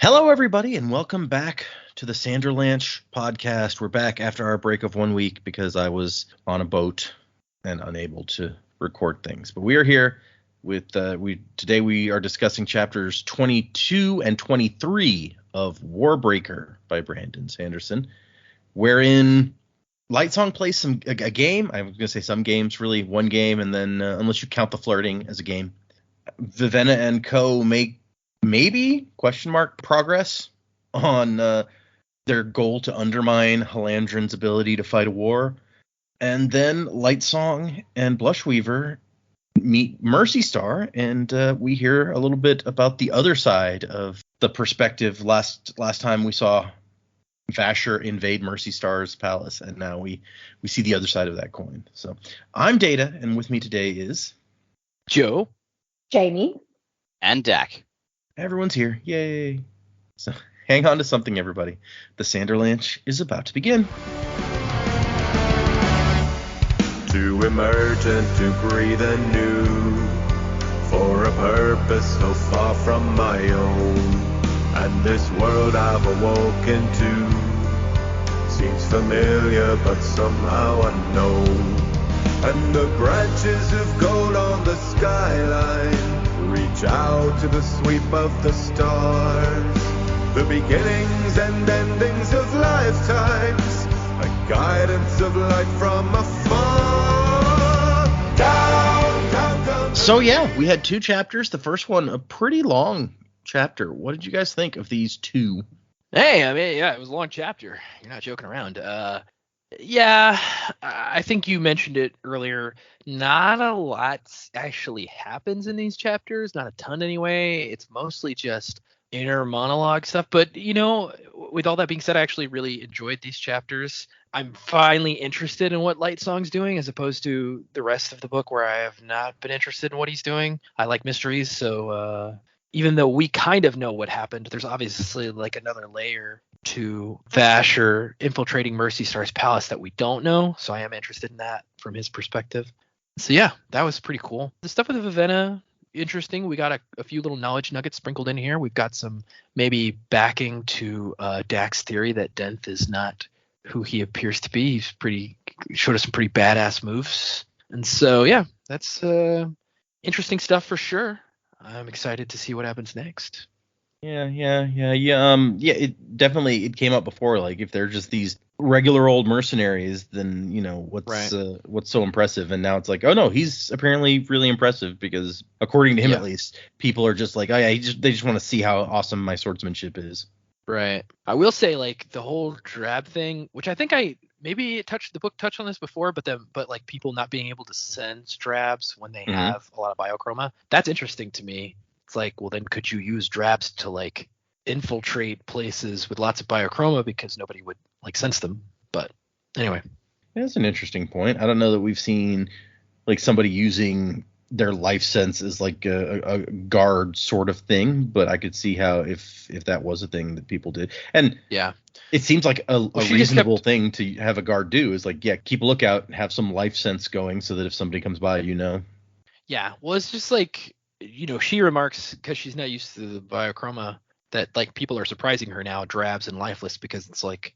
Hello, everybody, and welcome back to the Sanderlanche podcast. We're back after our break of 1 week because I was on a boat and unable to record things. But we are here with today we are discussing chapters 22 and 23 of Warbreaker by Brandon Sanderson, wherein Lightsong plays a game. I was going to say some games, really one game, and then unless you count the flirting as a game, Vivenna and co. make maybe progress on their goal to undermine Halandrin's ability to fight a war. And then Lightsong and Blushweaver meet Mercy Star, and we hear a little bit about the other side of the perspective. Last time we saw Vasher invade Mercy Star's palace, and now we see the other side of that coin. So I'm Data, and with me today is Joe, Jamie, and Dak. Everyone's here. Yay. So hang on to something, everybody. The Sanderlanche is about to begin. To emerge and to breathe anew, for a purpose so far from my own. And this world I've awoken to seems familiar but somehow unknown. And the branches of gold on the skyline reach out to the sweep of the stars. The beginnings and endings of lifetimes, a guidance of light from afar. Down, down, down. So yeah, we had two chapters. The first one, a pretty long chapter. What did you guys think of these two? Hey, I mean, yeah, it was a long chapter. You're not joking around. Yeah, I think you mentioned it earlier. Not a lot actually happens in these chapters. Not a ton anyway. It's mostly just inner monologue stuff. But, you know, with all that being said, I actually really enjoyed these chapters. I'm finally interested in what Lightsong's doing as opposed to the rest of the book where I have not been interested in what he's doing. I like mysteries, so even though we kind of know what happened, there's obviously like another layer to Vasher infiltrating Mercy Star's palace that we don't know. So I am interested in that from his perspective. So yeah, that was pretty cool. The stuff with Vivenna, interesting. We got a few little knowledge nuggets sprinkled in here. We've got some maybe backing to Dak's theory that Denth is not who he appears to be. Showed us some pretty badass moves. And so yeah, that's interesting stuff for sure. I'm excited to see what happens next. Yeah. It definitely came up before. Like, if they're just these regular old mercenaries, then you know what's so impressive. And now it's like, oh no, he's apparently really impressive because according to him, at least, people are just like, oh yeah, they just want to see how awesome my swordsmanship is. Right. I will say, like, the whole drab thing, which I think the book touched on this before, but like people not being able to sense drabs when they have a lot of biochroma. That's interesting to me. It's like, well, then could you use drabs to like infiltrate places with lots of biochroma because nobody would like sense them? But anyway, that's an interesting point. I don't know that we've seen like somebody using their life sense as like a guard sort of thing, but I could see how if that was a thing that people did. And yeah, it seems like a reasonable thing to have a guard do is like, yeah, keep a lookout and have some life sense going so that if somebody comes by, you know. Yeah, well, it's just like, you know, she remarks, because she's not used to the biochroma, that like people are surprising her now, drabs and lifeless, because it's like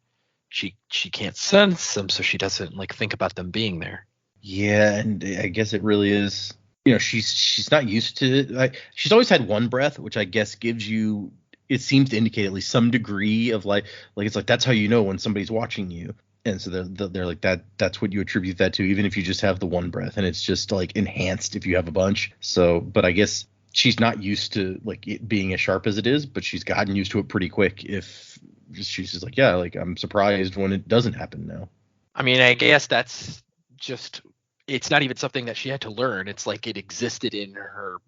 she can't sense them, so she doesn't like think about them being there. Yeah, and I guess it really is. You know, she's not used to, like, she's always had one breath, which I guess gives you, it seems to indicate at least some degree of like it's like that's how you know when somebody's watching you. And so they're like that's what you attribute that to, even if you just have the one breath, and it's just like enhanced if you have a bunch. So, but I guess she's not used to like it being as sharp as it is, but she's gotten used to it pretty quick. If she's just like, yeah, like I'm surprised when it doesn't happen now. I mean, I guess that's just, it's not even something that she had to learn. It's like it existed in her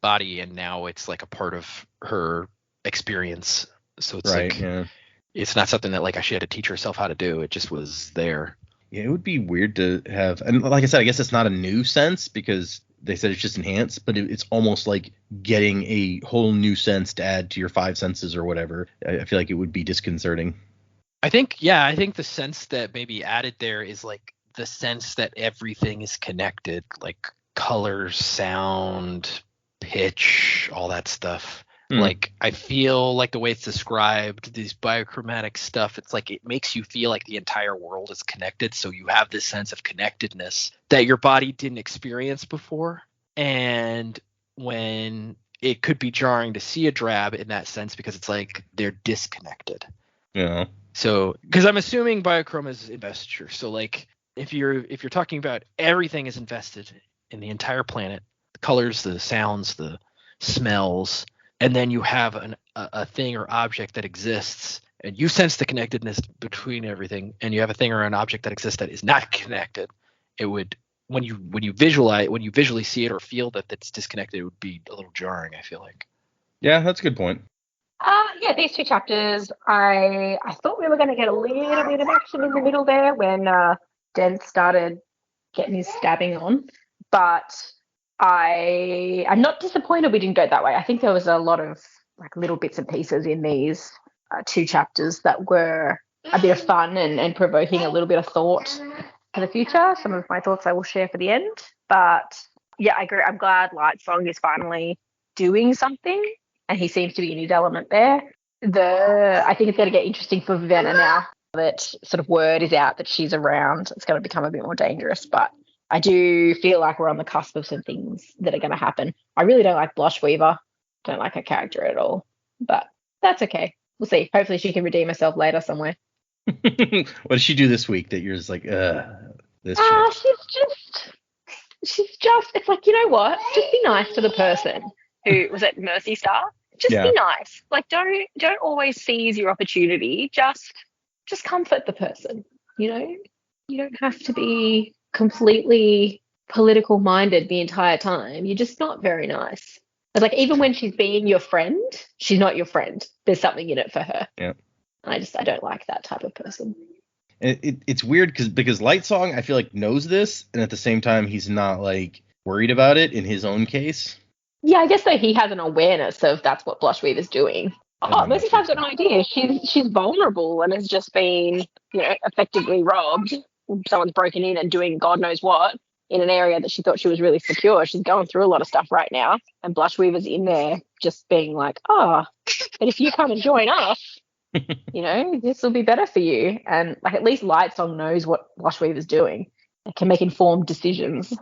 body, and now it's like a part of her experience. So it's right, like, yeah. It's not something that like she had to teach herself how to do. It just was there. Yeah, it would be weird to have, and like I said, I guess it's not a new sense because they said it's just enhanced, but it's almost like getting a whole new sense to add to your five senses or whatever. I feel like it would be disconcerting. I think the sense that maybe added there is like the sense that everything is connected, like color, sound, pitch, all that stuff. Like, I feel like the way it's described, these biochromatic stuff, it's like it makes you feel like the entire world is connected. So you have this sense of connectedness that your body didn't experience before. And when it could be jarring to see a drab in that sense because it's like they're disconnected. Yeah. So, because I'm assuming biochroma is investiture. So, like, if you're talking about everything is invested in the entire planet, the colors, the sounds, the smells, and then you have a thing or object that exists, and you sense the connectedness between everything, and you have a thing or an object that exists that is not connected, it would when you visually see it or feel that it's disconnected, it would be a little jarring, I feel like. Yeah, that's a good point. Yeah, these 2 chapters, I thought we were going to get a little bit of action in the middle there when Den started getting his stabbing on, but I'm not disappointed we didn't go that way. I think there was a lot of like little bits and pieces in these 2 chapters that were a bit of fun and provoking a little bit of thought for the future. Some of my thoughts I will share for the end. But yeah, I agree. I'm glad Lightsong is finally doing something, and he seems to be in his element there. I think it's going to get interesting for Vivenna now that sort of word is out that she's around. It's going to become a bit more dangerous, but I do feel like we're on the cusp of some things that are going to happen. I really don't like Blushweaver. Don't like her character at all, but that's okay. We'll see. Hopefully she can redeem herself later somewhere. What did she do this week that you're just like, this chick? She's just, it's like, you know what? Just be nice to the person who was at Mercy Star. Just be nice. Like, don't always seize your opportunity. Just comfort the person, you know? You don't have to be completely political minded the entire time. You're just not very nice. But like, even when she's being your friend, she's not your friend. There's something in it for her. Yeah. I don't like that type of person. It's weird because Lightsong, I feel like, knows this, and at the same time he's not like worried about it in his own case. Yeah, I guess though he has an awareness of that's what Blushweaver's doing. Mercy Star's got no idea. She's vulnerable and has just been, effectively robbed. Someone's broken in and doing God knows what in an area that she thought she was really secure. She's going through a lot of stuff right now, and Blushweaver's in there just being like, but if you come and join us, this will be better for you. And like, at least Lightsong knows what Blushweaver's doing and can make informed decisions.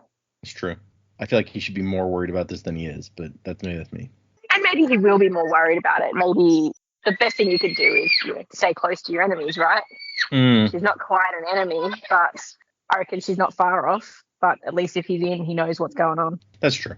It's true. I feel like he should be more worried about this than he is, but that's me. And maybe he will be more worried about it. Maybe the best thing you could do is stay close to your enemies, right? She's not quite an enemy, but I reckon she's not far off. But at least if he's in, he knows what's going on. That's true.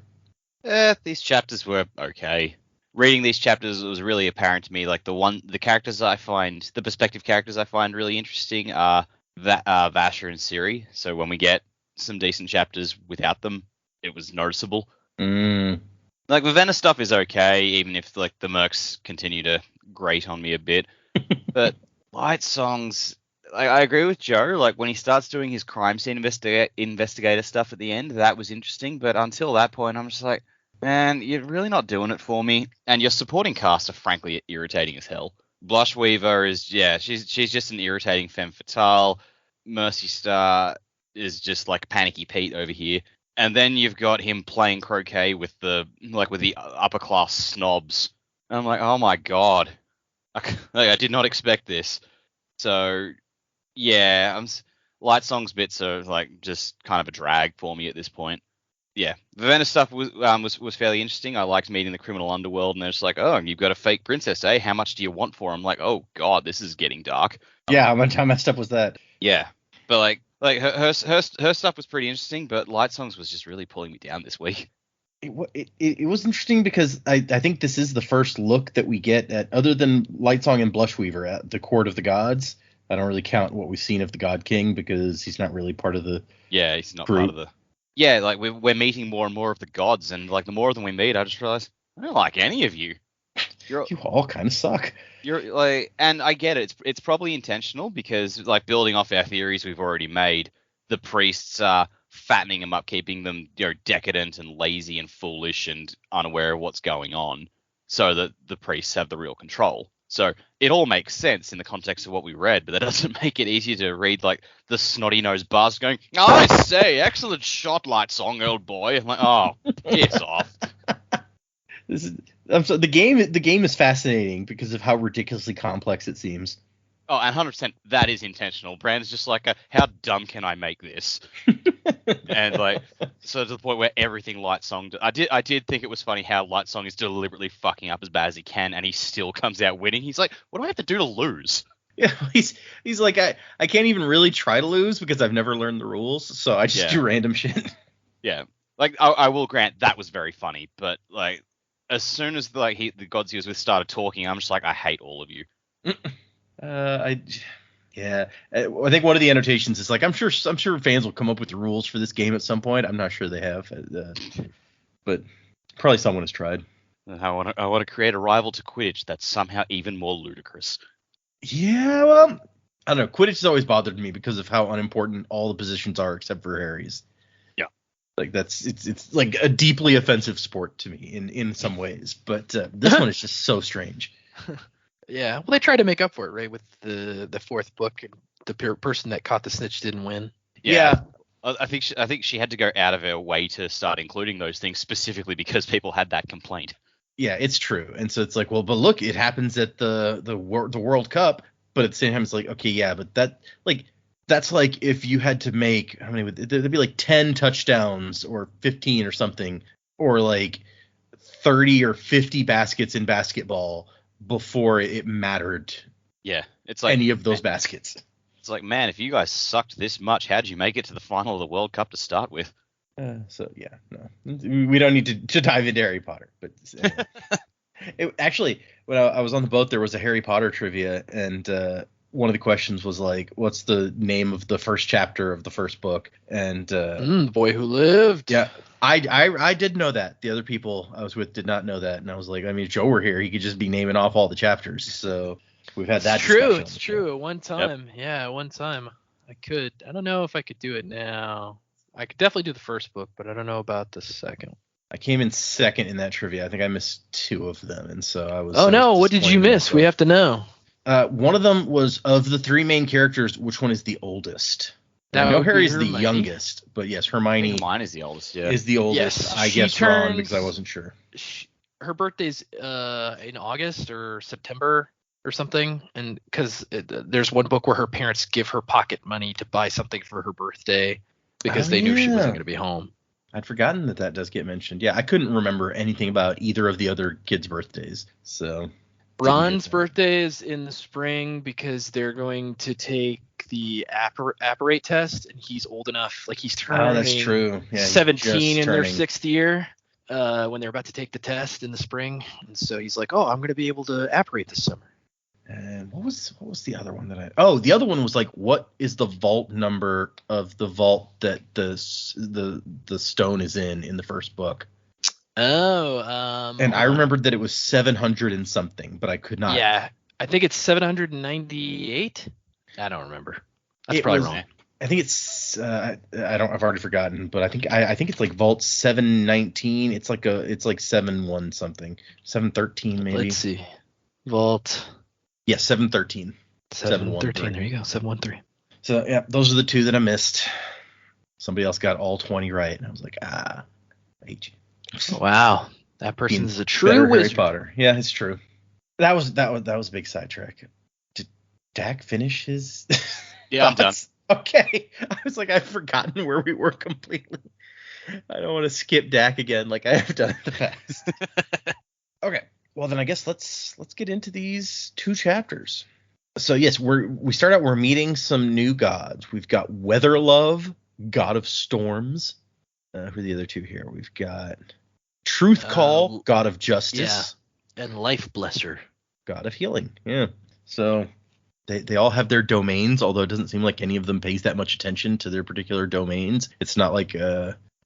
These chapters were okay. Reading these chapters, it was really apparent to me, like the characters the perspective characters I find really interesting are Vasher and Ciri. So when we get some decent chapters without them, it was noticeable. Like, Vivenna stuff is okay, even if like the mercs continue to grate on me a bit. But Lightsong's, I agree with Joe. Like, when he starts doing his crime scene investigator stuff at the end, that was interesting. But until that point, I'm just like, man, you're really not doing it for me. And your supporting cast are frankly irritating as hell. Blushweaver is, she's just an irritating femme fatale. Mercy Star is just like Panicky Pete over here. And then you've got him playing croquet with the upper class snobs. And I'm like, oh my god, I did not expect this. So yeah, Lightsong's bits are like just kind of a drag for me at this point. Yeah, Vivenna stuff was fairly interesting. I liked meeting the criminal underworld, and they're just like, oh, you've got a fake princess, eh? How much do you want for him? I'm like, oh god, this is getting dark. Yeah, how messed up was that? Yeah, but like her stuff was pretty interesting, but Lightsong's was just really pulling me down this week. It was interesting because I think this is the first look that we get at, other than Lightsong and Blushweaver, at the court of the gods. I don't really count what we've seen of the God King because he's not really part of the he's not part of the like we're meeting more and more of the gods, and like the more of them we meet, I just realize I don't like any of you. You all kind of suck. You're like, and I get it. It's probably intentional because, like, building off our theories we've already made, the priests are fattening them up, keeping them, decadent and lazy and foolish and unaware of what's going on, so that the priests have the real control. So it all makes sense in the context of what we read, but that doesn't make it easier to read, like, the snotty-nosed bastard going, I say, excellent shot, Lightsong, old boy. I'm like, oh, piss off. The game is fascinating because of how ridiculously complex it seems. Oh, and 100% that is intentional. Brand's just like, how dumb can I make this? And like, so to the point where everything Lightsong. I did think it was funny how Lightsong is deliberately fucking up as bad as he can, and he still comes out winning. He's like, what do I have to do to lose? Yeah, he's like, I can't even really try to lose because I've never learned the rules, so I just do random shit. Yeah, like I will grant that was very funny, but like as soon as the gods he was with started talking, I'm just like, I hate all of you. I think one of the annotations is like, I'm sure fans will come up with the rules for this game at some point. I'm not sure they have, but probably someone has tried. I want to create a rival to Quidditch that's somehow even more ludicrous. Yeah, well, I don't know. Quidditch has always bothered me because of how unimportant all the positions are except for Harry's. Yeah, like it's like a deeply offensive sport to me in some ways, but this one is just so strange. Yeah, well, they tried to make up for it, right, with the fourth book. The person that caught the snitch didn't win. Yeah. I think she had to go out of her way to start including those things specifically because people had that complaint. Yeah, it's true. And so it's like, well, but look, it happens at the World Cup, but at the same time it's like, okay, yeah, but that's like if you had to make, how many would there'd be like 10 touchdowns or 15 or something, or like 30 or 50 baskets in basketball before it mattered. Yeah, it's like any of those baskets. It's like, man, if you guys sucked this much, how did you make it to the final of the World Cup to start with? So yeah, no, we don't need to dive into Harry Potter, but actually, when I was on the boat, there was a Harry Potter trivia, and one of the questions was like, what's the name of the first chapter of the first book? And The Boy Who Lived. Yeah, I did know that. The other people I was with did not know that, and I was like, I mean, if Joe were here, he could just be naming off all the chapters. So we've had that. It's true. At one time, at one time I could. I don't know if I could do it now. I could definitely do the first book, but I don't know about the second. I came in second in that trivia. I think I missed 2 of them, and so I was. Oh no! What did you miss? We have to know. One of them was, of the 3 main characters, which one is the oldest? I know Harry's the youngest, but yes, Hermione is the oldest. Yeah, is the oldest. Yes, I guess wrong because I wasn't sure. Her birthday's in August or September or something, and because there's one book where her parents give her pocket money to buy something for her birthday because they knew she wasn't going to be home. I'd forgotten that does get mentioned. Yeah, I couldn't remember anything about either of the other kids' birthdays. So Ron's birthday is in the spring because they're going to take the apparate test, and he's old enough. Like he's turning. Oh, that's true. Yeah, 17 in their 6th year when they're about to take the test in the spring, and so he's like, "Oh, I'm going to be able to apparate this summer." And what was the other one the other one was like, what is the vault number of the vault that the stone is in the first book? And I remembered that it was 700 and something, but I could not. Yeah, I think it's 798. I don't remember. That's probably wrong. I think it's I've already forgotten, but I think it's like vault 719. It's like 71 something, 713 maybe. Let's see, vault. Yeah, 713. 713. There you go. 713. So yeah, those are the 2 that I missed. Somebody else got all 20 right, and I was like, I hate you. Wow, that person's a true wizard. Harry Potter. Yeah, it's true. That was a big sidetrack. Did Dak finish his? Yeah, I'm done. Okay, I was like, I've forgotten where we were completely. I don't want to skip Dak again like I have done in the past. Okay. Well, then I guess let's get into these 2 chapters. So yes, we start out, we're meeting some new gods. We've got Weatherlove, god of storms. Who are the other 2 here? We've got Truthcall, god of justice. Yeah, and Life Blesser, god of healing. Yeah. So they all have their domains, although it doesn't seem like any of them pays that much attention to their particular domains. It's not like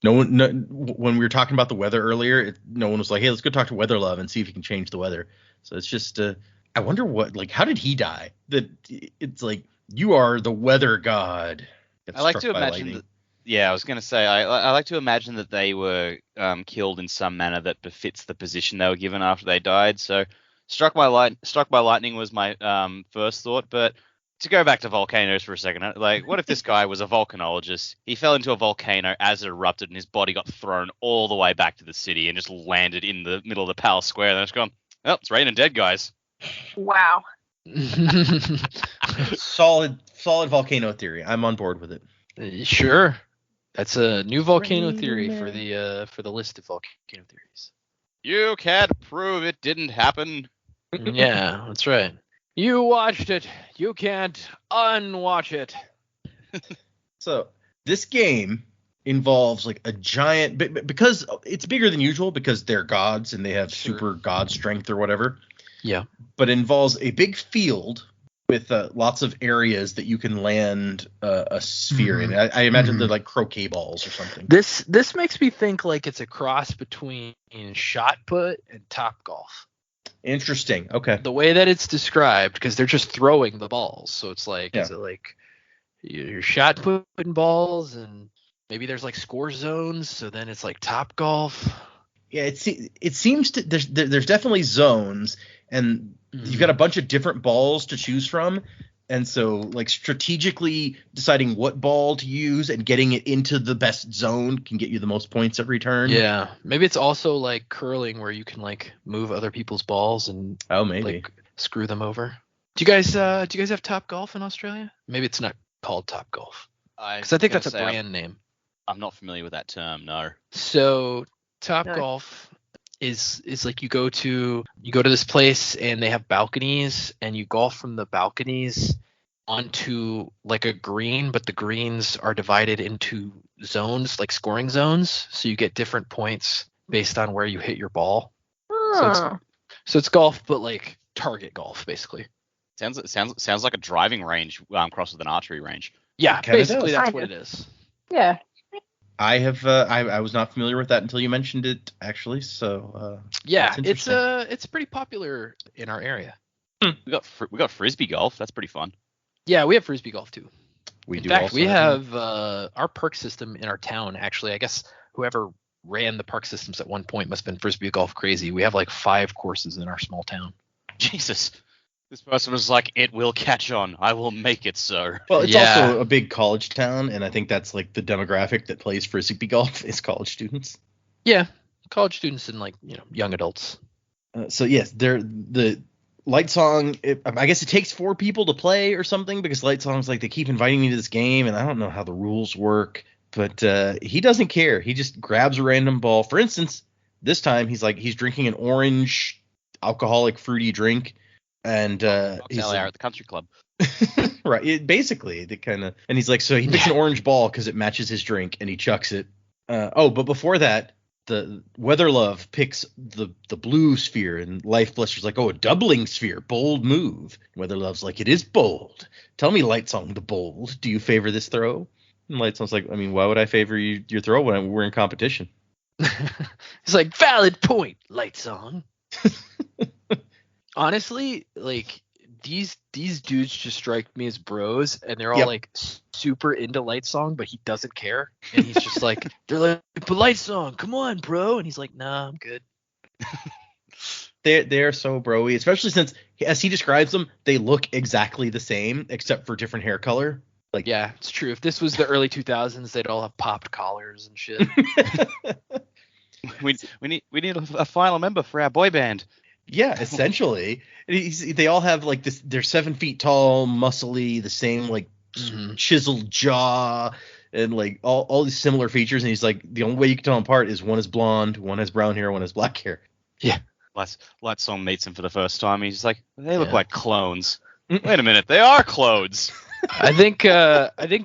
when we were talking about the weather earlier, no one was like, hey, let's go talk to Weatherlove and see if he can change the weather. So it's just, I wonder how did he die? That it's like, you are the weather god. I like to imagine that. Yeah, I was going to say, I like to imagine that they were killed in some manner that befits the position they were given after they died. So struck by lightning was my first thought, but to go back to volcanoes for a second, like, what if this guy was a volcanologist? He fell into a volcano as it erupted, and his body got thrown all the way back to the city and just landed in the middle of the palace square. And it's gone, oh, it's raining dead guys. Wow. Solid volcano theory. I'm on board with it. Sure. That's a new volcano theory for the list of volcano theories. You can't prove it didn't happen. Yeah, that's right. You watched it. You can't unwatch it. So this game involves like a giant, because it's bigger than usual because they're gods and they have super god strength or whatever. Yeah. But it involves a big field with lots of areas that you can land a sphere in. I imagine they're like croquet balls or something. This makes me think like it's a cross between shot put and top golf. Interesting. Okay. The way that it's described, because they're just throwing the balls, so it's like, is it like you're shot putting balls, and maybe there's like score zones, so then it's like top golf. Yeah, it seems to there's definitely zones, and you've got a bunch of different balls to choose from, and so like strategically deciding what ball to use and getting it into the best zone can get you the most points every turn. Yeah, maybe it's also like curling where you can like move other people's balls and like screw them over. Do you guys have Top Golf in Australia? Maybe it's not called Top Golf, because I think that's a brand name. I'm not familiar with that term. No. So Top Golf is like you go to this place and they have balconies, and you golf from the balconies onto like a green, but the greens are divided into zones, like scoring zones, so you get different points based on where you hit your ball. So it's golf, but like target golf, basically. Sounds like a driving range crossed with an archery range. Yeah, basically that's what it is. Yeah. I have I was not familiar with that until you mentioned it, actually. So yeah, it's pretty popular in our area. We got frisbee golf. That's pretty fun. Yeah, we have frisbee golf too. In fact, we have our park system in our town. Actually, I guess whoever ran the park systems at one point must have been frisbee golf crazy. We have like 5 courses in our small town. Jesus. This person was like, it will catch on. I will make it so. Well, it's also a big college town, and I think that's like the demographic that plays frisbee golf is college students. Yeah, college students and like young adults. So yes, the Lightsong. I guess it takes 4 people to play or something, because Lightsong's like they keep inviting me to this game, and I don't know how the rules work, but he doesn't care. He just grabs a random ball. For instance, this time he's drinking an orange alcoholic fruity drink. And he's out at the country club. Right, basically the kind of, and he's like, so he picks an orange ball because it matches his drink, and he chucks it. But before that, the Weatherlove picks the blue sphere, and Life Bluster's like, oh, a doubling sphere, bold move. Weatherlove's like, it is bold. Tell me, Lightsong the bold, do you favor this throw? And Lightsong's like, I mean, why would I favor your throw when we're in competition? He's like, valid point, Lightsong. Honestly, like these dudes just strike me as bros, and they're all like super into Lightsong, but he doesn't care, and he's just like, they're like, but Lightsong, come on, bro, and he's like, nah, I'm good. They're so broy, especially since, as he describes them, they look exactly the same except for different hair color. Like, yeah, it's true. If this was the early 2000s, they'd all have popped collars and shit. we need a final member for our boy band. Yeah, essentially. They all have like this. They're 7 feet tall, muscly, the same like chiseled jaw, and like all these similar features. And he's like, the only way you can tell them apart is one is blonde, one has brown hair, one has black hair. Yeah. Lightsong meets him for the first time. He's like, they look like clones. Wait a minute, they are clones. I think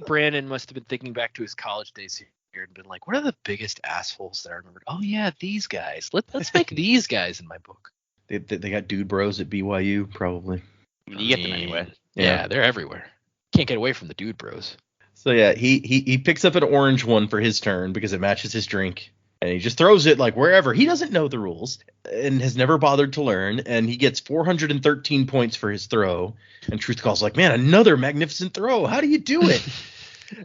Brandon must have been thinking back to his college days here and been like, what are the biggest assholes that I remembered? Oh yeah, these guys. Let's make these guys in my book. They got dude bros at BYU, probably. I mean, you get them anywhere. Yeah, they're everywhere. Can't get away from the dude bros. So yeah, he picks up an orange one for his turn because it matches his drink, and he just throws it like wherever. He doesn't know the rules and has never bothered to learn, and he gets 413 points for his throw. And Truth Call's like, man, another magnificent throw. How do you do it?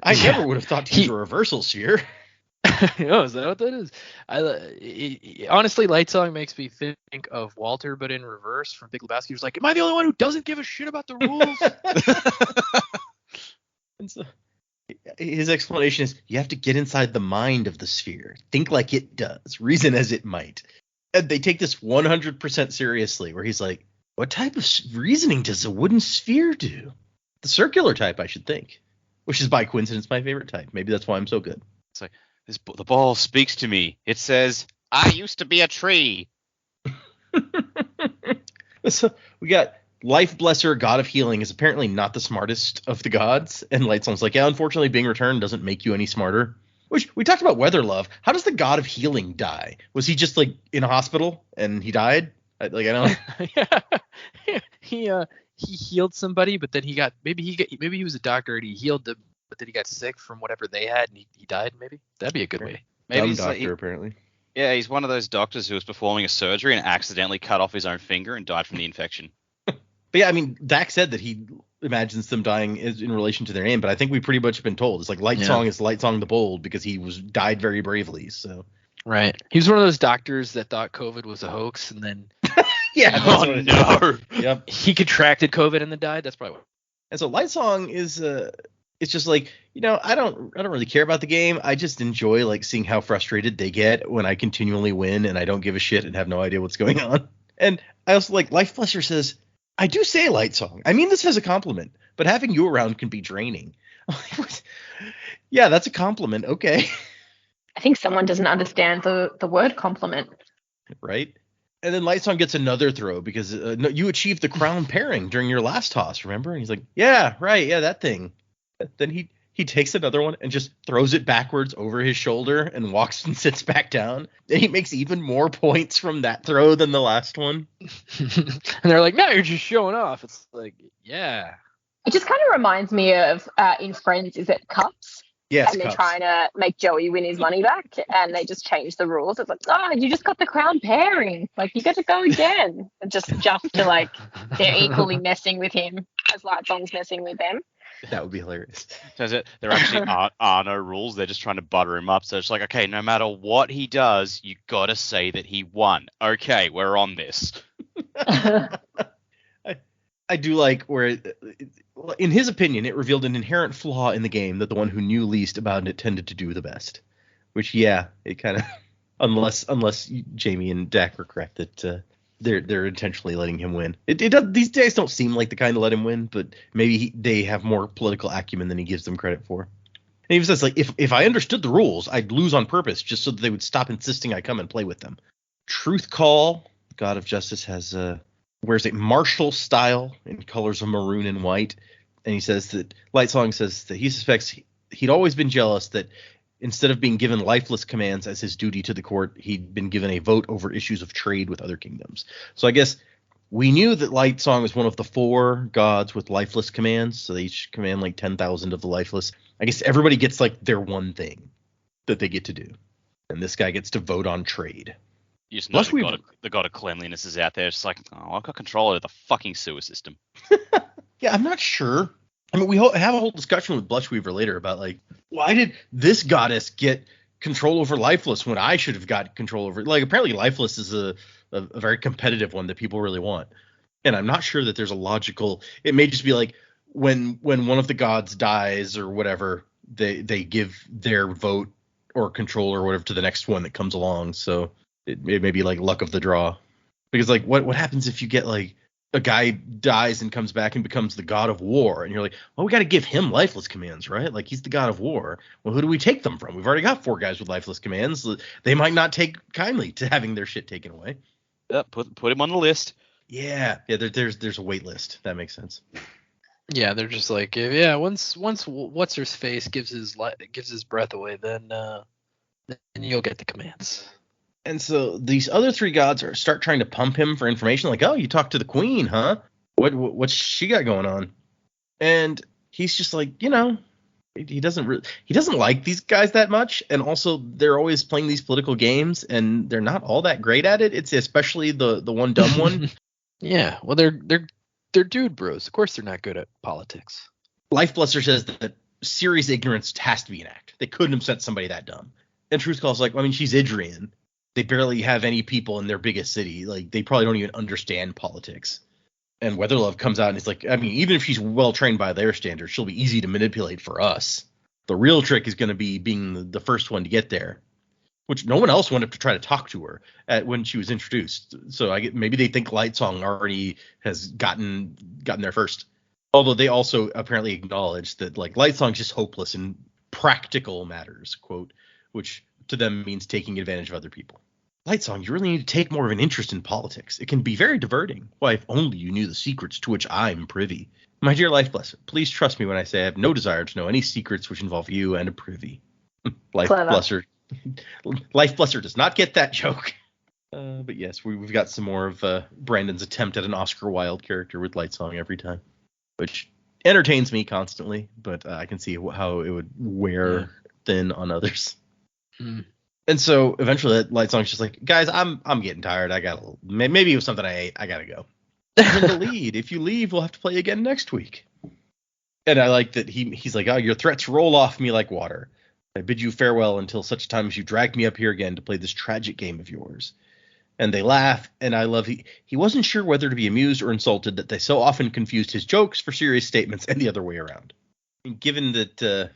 I never would have thought to use a reversal sphere. Oh, is that what that is? Honestly, Lightsong makes me think of Walter, but in reverse from Big Lebowski. He's like, am I the only one who doesn't give a shit about the rules? And so his explanation is you have to get inside the mind of the sphere. Think like it does. Reason as it might. And they take this 100% seriously, where he's like, what type of reasoning does a wooden sphere do? The circular type, I should think. Which is by coincidence my favorite type. Maybe that's why I'm so good. It's like, the ball speaks to me. It says, I used to be a tree. So we got Life Blesser, God of Healing, is apparently not the smartest of the gods. And Lightsong's like, yeah, unfortunately being returned doesn't make you any smarter. Which, we talked about Weather Love. How does the God of Healing die? Was he just, like, in a hospital and he died? I don't... Yeah. He healed somebody, but then maybe he was a doctor and he healed them, but then he got sick from whatever they had and he died, maybe? That'd be a good way. Maybe Dumb doctor, apparently. Yeah, he's one of those doctors who was performing a surgery and accidentally cut off his own finger and died from the infection. But yeah, I mean, Dak said that he imagines them dying in relation to their name, but I think we've pretty much been told. It's like Lightsong is Lightsong the Bold because he died very bravely, so... Right. He was one of those doctors that thought COVID was a hoax, and then... Yeah. Oh, no. Yep. He contracted COVID and then died. That's probably what... And so Lightsong is... it's just like, I don't really care about the game. I just enjoy, like, seeing how frustrated they get when I continually win and I don't give a shit and have no idea what's going on. And I also like Life Blesser says... I do say Lightsong. I mean this as a compliment, but having you around can be draining. Yeah, that's a compliment. Okay. I think someone doesn't understand the word compliment. Right? And then Lightsong gets another throw because no, you achieved the crown pairing during your last toss, remember? And he's like, yeah, right, yeah, that thing. Then he takes another one and just throws it backwards over his shoulder and walks and sits back down. And he makes even more points from that throw than the last one. And they're like, no, you're just showing off. It's like, yeah. It just kind of reminds me of in Friends, is it Cups? Yes, and they're Cups. trying to make Joey win his money back, and they just change the rules. It's like, oh, you just got the crown pairing. Like, you get to go again. And just to, like, they're equally messing with him as Lightsong's messing with them. That would be hilarious. So there actually are no rules. They're just trying to butter him up. So it's like, okay, no matter what he does, you got to say that he won. Okay, we're on this. I do like where, in his opinion, it revealed an inherent flaw in the game that the one who knew least about it tended to do the best. Which, yeah, it kind of, unless Jamie and Dak are correct that they're intentionally letting him win. These days don't seem like the kind to let him win, but maybe they have more political acumen than he gives them credit for. And he even says, like, if I understood the rules, I'd lose on purpose just so that they would stop insisting I come and play with them. Truth Call, God of Justice, wears a martial style in colors of maroon and white. And he says that Lightsong says that he suspects he'd always been jealous that instead of being given lifeless commands as his duty to the court, he'd been given a vote over issues of trade with other kingdoms. So I guess we knew that Lightsong is one of the 4 gods with lifeless commands. So they each command like 10,000 of the lifeless. I guess everybody gets like their one thing that they get to do. And this guy gets to vote on trade. You just know the god of cleanliness is out there. It's like, oh, I've got control of the fucking sewer system. Yeah, I'm not sure. I mean, we have a whole discussion with Blushweaver later about, like, why did this goddess get control over Lifeless when I should have got control over it? Like, apparently Lifeless is a very competitive one that people really want. And I'm not sure that there's a logical... It may just be like, when one of the gods dies or whatever, they give their vote or control or whatever to the next one that comes along. So it may be like luck of the draw. Because, like, what happens if you get, like, a guy dies and comes back and becomes the god of war, and you're like, well, we got to give him lifeless commands, right? Like, he's the god of war. Well, who do we take them from? We've already got 4 guys with lifeless commands. They might not take kindly to having their shit taken away. Put him on the list. Yeah. There's a wait list. That makes sense. Yeah, they're just like, yeah, once what's her face gives his breath away, then you'll get the commands. And so these other 3 gods start trying to pump him for information, like, oh, you talked to the queen, huh? What's she got going on? And he's just like, he doesn't like these guys that much, and also they're always playing these political games, and they're not all that great at it. It's especially the one dumb one. Yeah, well, they're dude bros. Of course, they're not good at politics. Life Blesser says that series ignorance has to be an act. They couldn't have sent somebody that dumb. And Truth Call's like, I mean, she's Idrian. They barely have any people in their biggest city. Like, they probably don't even understand politics. And Weatherlove comes out and he's like, I mean, even if she's well trained by their standards, she'll be easy to manipulate for us. The real trick is going to be being the first one to get there, which no one else went up to try to talk to her when she was introduced. So maybe they think Lightsong already has gotten there first. Although they also apparently acknowledge that like Lightsong's just hopeless in practical matters, quote, which to them means taking advantage of other people. Lightsong, you really need to take more of an interest in politics. It can be very diverting. Why, if only you knew the secrets to which I'm privy. My dear Life Blesser, please trust me when I say I have no desire to know any secrets which involve you and a privy. Life Blesser does not get that joke. But yes, we've got some more of Brandon's attempt at an Oscar Wilde character with Lightsong every time, which entertains me constantly, but I can see how it would wear thin on others. Mm. And so eventually Lightsong's just like, guys, I'm getting tired. Maybe it was something I ate. I gotta go. You're in the lead. If you leave, we'll have to play again next week. And I like that he's like, oh, your threats roll off me like water. I bid you farewell until such time as you drag me up here again to play this tragic game of yours. And they laugh, and I love he wasn't sure whether to be amused or insulted that they so often confused his jokes for serious statements and the other way around. And given that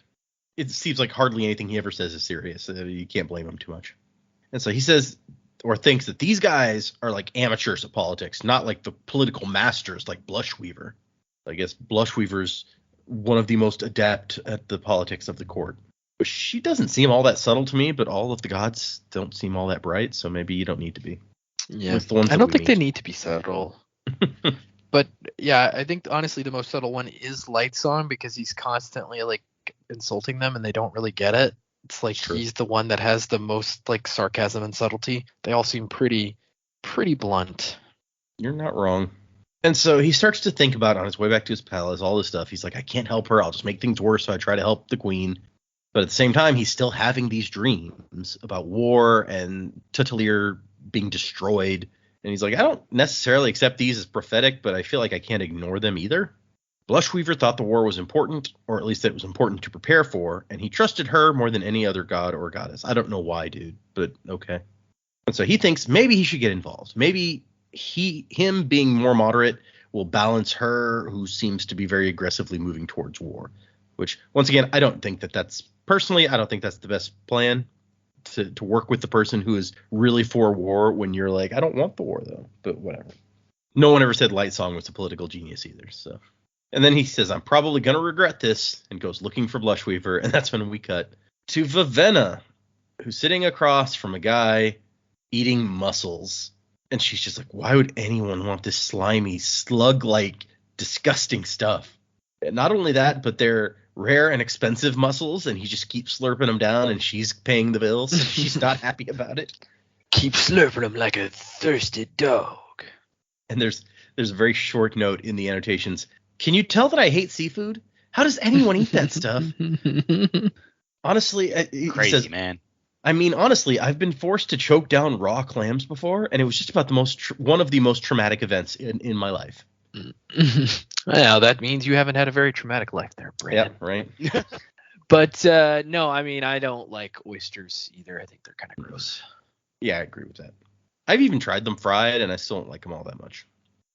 it seems like hardly anything he ever says is serious, you can't blame him too much. And so he says or thinks that these guys are like amateurs at politics, not like the political masters like Blushweaver. I guess Blushweaver's one of the most adept at the politics of the court. She doesn't seem all that subtle to me, but all of the gods don't seem all that bright, so maybe you don't need to be. Yeah, I don't think they need to be subtle. But yeah, I think honestly the most subtle one is Lightsong because he's constantly like insulting them and they don't really get it. It's like he's the one that has the most like sarcasm and subtlety. They all seem pretty blunt. You're not wrong. And so he starts to think about on his way back to his palace, all this stuff. He's like, I can't help her. I'll just make things worse. So I try to help the queen. But at the same time, he's still having these dreams about war and Tutelier being destroyed. And he's like, I don't necessarily accept these as prophetic, but I feel like I can't ignore them either. Blushweaver thought the war was important, or at least that it was important to prepare for, and he trusted her more than any other god or goddess. I don't know why, dude, but okay. And so he thinks maybe he should get involved. Maybe him being more moderate will balance her, who seems to be very aggressively moving towards war. Which, once again, I don't think that's the best plan to work with the person who is really for war when you're like, I don't want the war, though. But whatever. No one ever said Lightsong was a political genius either, so. And then he says, I'm probably going to regret this, and goes looking for Blushweaver. And that's when we cut to Vivenna, who's sitting across from a guy eating mussels. And she's just like, why would anyone want this slimy, slug-like, disgusting stuff? And not only that, but they're rare and expensive mussels, and he just keeps slurping them down, and she's paying the bills. And she's not happy about it. Keep slurping them like a thirsty dog. And there's a very short note in the annotations. Can you tell that I hate seafood? How does anyone eat that stuff? Honestly, crazy, says, man. I mean, honestly, I've been forced to choke down raw clams before, and it was just about one of the most traumatic events in my life. Well, that means you haven't had a very traumatic life there, Brandon. Yeah, right. But no, I mean, I don't like oysters either. I think they're kind of gross. Yeah, I agree with that. I've even tried them fried, and I still don't like them all that much.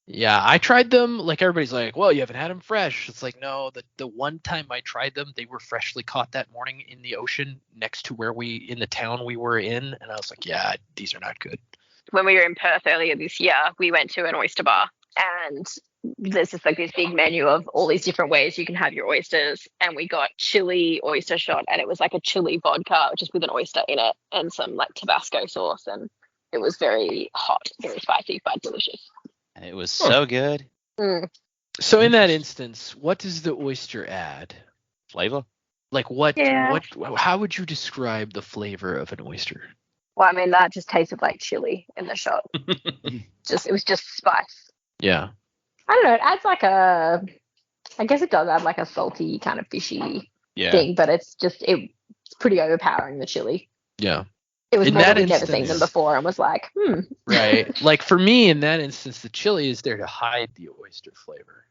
Yeah, I tried them. Like everybody's like, well, you haven't had them fresh. It's like, no, the one time I tried them, they were freshly caught that morning in the ocean next to in the town we were in. And I was like, yeah, these are not good. When we were in Perth earlier this year, we went to an oyster bar, and there's just like this big menu of all these different ways you can have your oysters. And we got chili oyster shot, and it was like a chili vodka just with an oyster in it and some like Tabasco sauce. And it was very hot, very spicy, but delicious. And it was so good. Mm. So in that instance, what does the oyster add? Flavor? Like what? Yeah. How would you describe the flavor of an oyster? Well, I mean, that just tasted like chili in the shot. It was just spice. Yeah. I don't know. It adds like I guess it does add like a salty kind of fishy thing, but it's pretty overpowering, the chili. Yeah. It was in more that than we'd never instance, seen them before and was like, Right. Like for me, in that instance, the chili is there to hide the oyster flavor.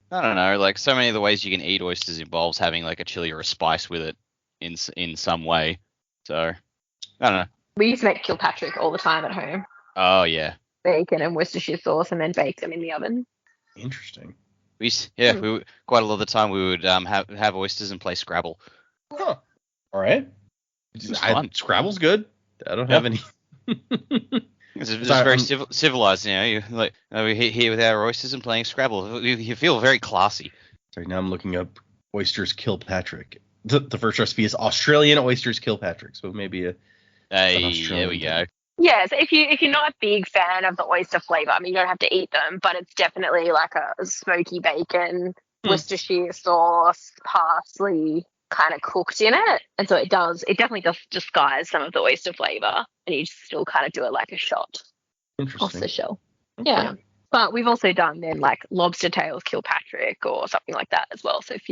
I don't know. Like so many of the ways you can eat oysters involves having like a chili or a spice with it in some way. So I don't know. We used to make Kilpatrick all the time at home. Oh yeah. Bacon and Worcestershire sauce, and then bake them in the oven. Interesting. We would, quite a lot of the time we would have oysters and play Scrabble. Huh. All right. was fun. Scrabble's good. I don't have any. It's very civilized, you know. You like we're here with our oysters and playing Scrabble. You feel very classy. Sorry, now I'm looking up oysters Kilpatrick. The first recipe is Australian oysters Kilpatrick, so maybe an Australian there we go. Yeah, so if you're not a big fan of the oyster flavour, I mean, you don't have to eat them, but it's definitely like a smoky bacon, Worcestershire sauce, parsley kind of cooked in it. And so it definitely does disguise some of the oyster flavour, and you still kind of do it like a shot off the shell. Okay. Yeah. But we've also done then like lobster tails Kilpatrick or something like that as well. So if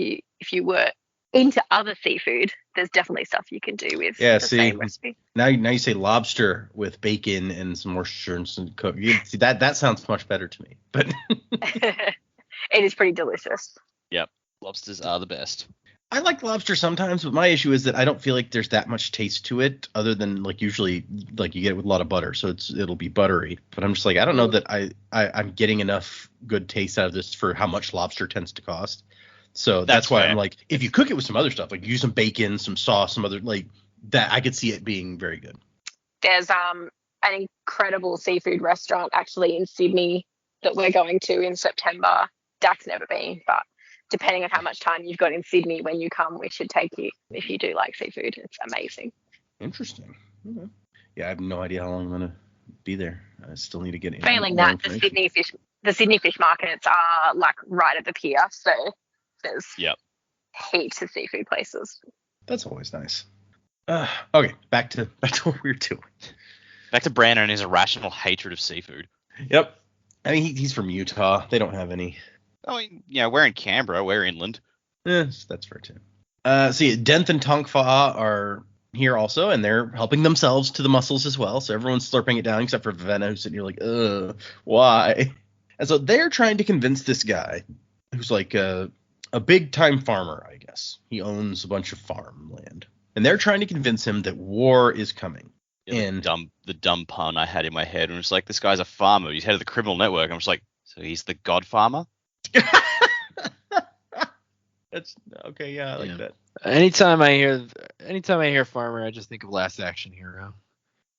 you were into other seafood, there's definitely stuff you can do with the same recipe. Now you say lobster with bacon and some moisture and some cook. See that sounds much better to me. But it is pretty delicious. Yep, lobsters are the best. I like lobster sometimes, but my issue is that I don't feel like there's that much taste to it, other than like usually like you get it with a lot of butter, so it'll be buttery. But I'm just like, I don't know that I'm getting enough good taste out of this for how much lobster tends to cost. So that's why I'm like, if you cook it with some other stuff, like use some bacon, some sauce, some other like that, I could see it being very good. There's an incredible seafood restaurant actually in Sydney that we're going to in September. Dak's never been, but depending on how much time you've got in Sydney when you come, we should take you if you do like seafood. It's amazing. Interesting. Okay. Yeah, I have no idea how long I'm gonna be there. I still need to get in. Failing that, the Sydney fish markets are like right at the pier, so there's heaps of seafood places. That's always nice. Okay, back to what we were doing. Back to Brandon and his irrational hatred of seafood. Yep. I mean, he's from Utah. They don't have any. I mean, yeah, we're in Canberra. We're inland. Yes, that's fair too. See, Denth and Tongfa are here also, and they're helping themselves to the mussels as well. So everyone's slurping it down except for Vivenna, who's sitting here like, why? And so they're trying to convince this guy who's like a big time farmer, I guess. He owns a bunch of farmland. And they're trying to convince him that war is coming. Yeah, and the dumb pun I had in my head, and it's like, this guy's a farmer. He's head of the criminal network. I'm just like, so he's the god farmer? That's okay. Yeah, I like that. Anytime I hear farmer, I just think of Last Action Hero.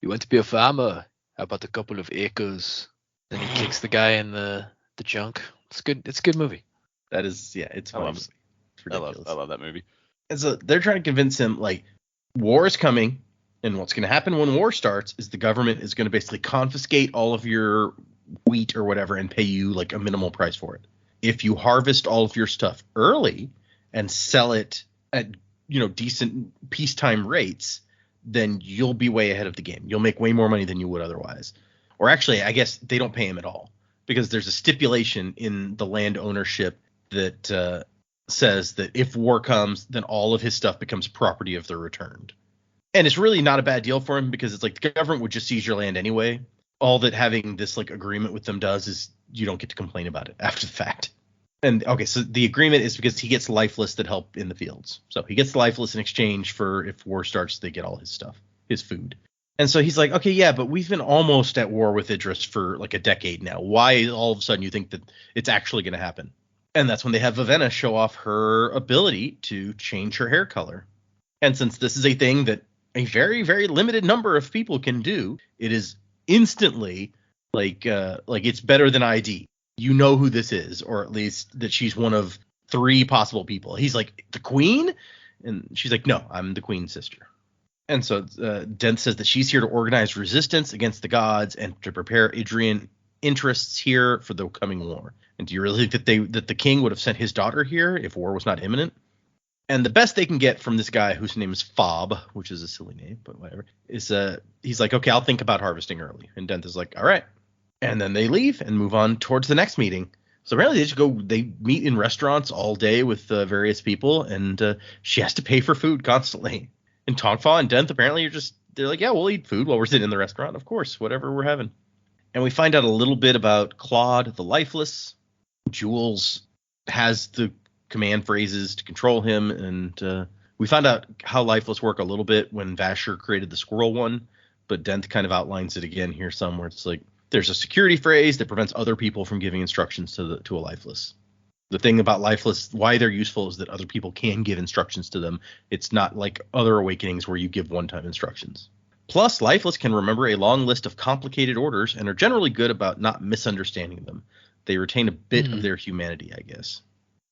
You want to be a farmer? How about a couple of acres? Then he kicks the guy in the junk. It's good. It's a good movie. That is, yeah, it's fun. It's ridiculous. I love that movie. And so they're trying to convince him, like, war is coming, and what's going to happen when war starts is the government is going to basically confiscate all of your wheat or whatever and pay you like a minimal price for it. If you harvest all of your stuff early and sell it at, decent peacetime rates, then you'll be way ahead of the game. You'll make way more money than you would otherwise. Or actually, I guess they don't pay him at all, because there's a stipulation in the land ownership that says that if war comes, then all of his stuff becomes property of the returned. And it's really not a bad deal for him, because it's like the government would just seize your land anyway. All that having this like agreement with them does is you don't get to complain about it after the fact. And okay, so the agreement is because he gets lifeless that help in the fields. So he gets lifeless in exchange for, if war starts, they get all his stuff, his food. And so he's like, okay, yeah, but we've been almost at war with Idris for like a decade now. Why all of a sudden you think that it's actually going to happen? And that's when they have Vivenna show off her ability to change her hair color. And since this is a thing that a very, very limited number of people can do, it is instantly like it's better than ID. You know who this is, or at least that she's one of 3 possible people. He's like, the queen? And she's like, no, I'm the queen's sister. And so Denth says that she's here to organize resistance against the gods and to prepare Adrian interests here for the coming war. And do you really think that the king would have sent his daughter here if war was not imminent? And the best they can get from this guy, whose name is Fob, which is a silly name, but whatever, is he's like, okay, I'll think about harvesting early. And Denth is like, all right. And then they leave and move on towards the next meeting. So apparently they meet in restaurants all day with various people, and she has to pay for food constantly. And Tongfa and Denth apparently they're like, yeah, we'll eat food while we're sitting in the restaurant. Of course, whatever we're having. And we find out a little bit about Claude the Lifeless. Jules has the command phrases to control him, and We found out how lifeless work a little bit when Vasher created the squirrel one, but Denth kind of outlines it again here somewhere. It's like there's a security phrase that prevents other people from giving instructions to a lifeless. The thing about lifeless, why they're useful, is that other people can give instructions to them. It's not like other awakenings where you give one-time instructions. Plus, lifeless can remember a long list of complicated orders and are generally good about not misunderstanding them. They retain a bit of their humanity, I guess.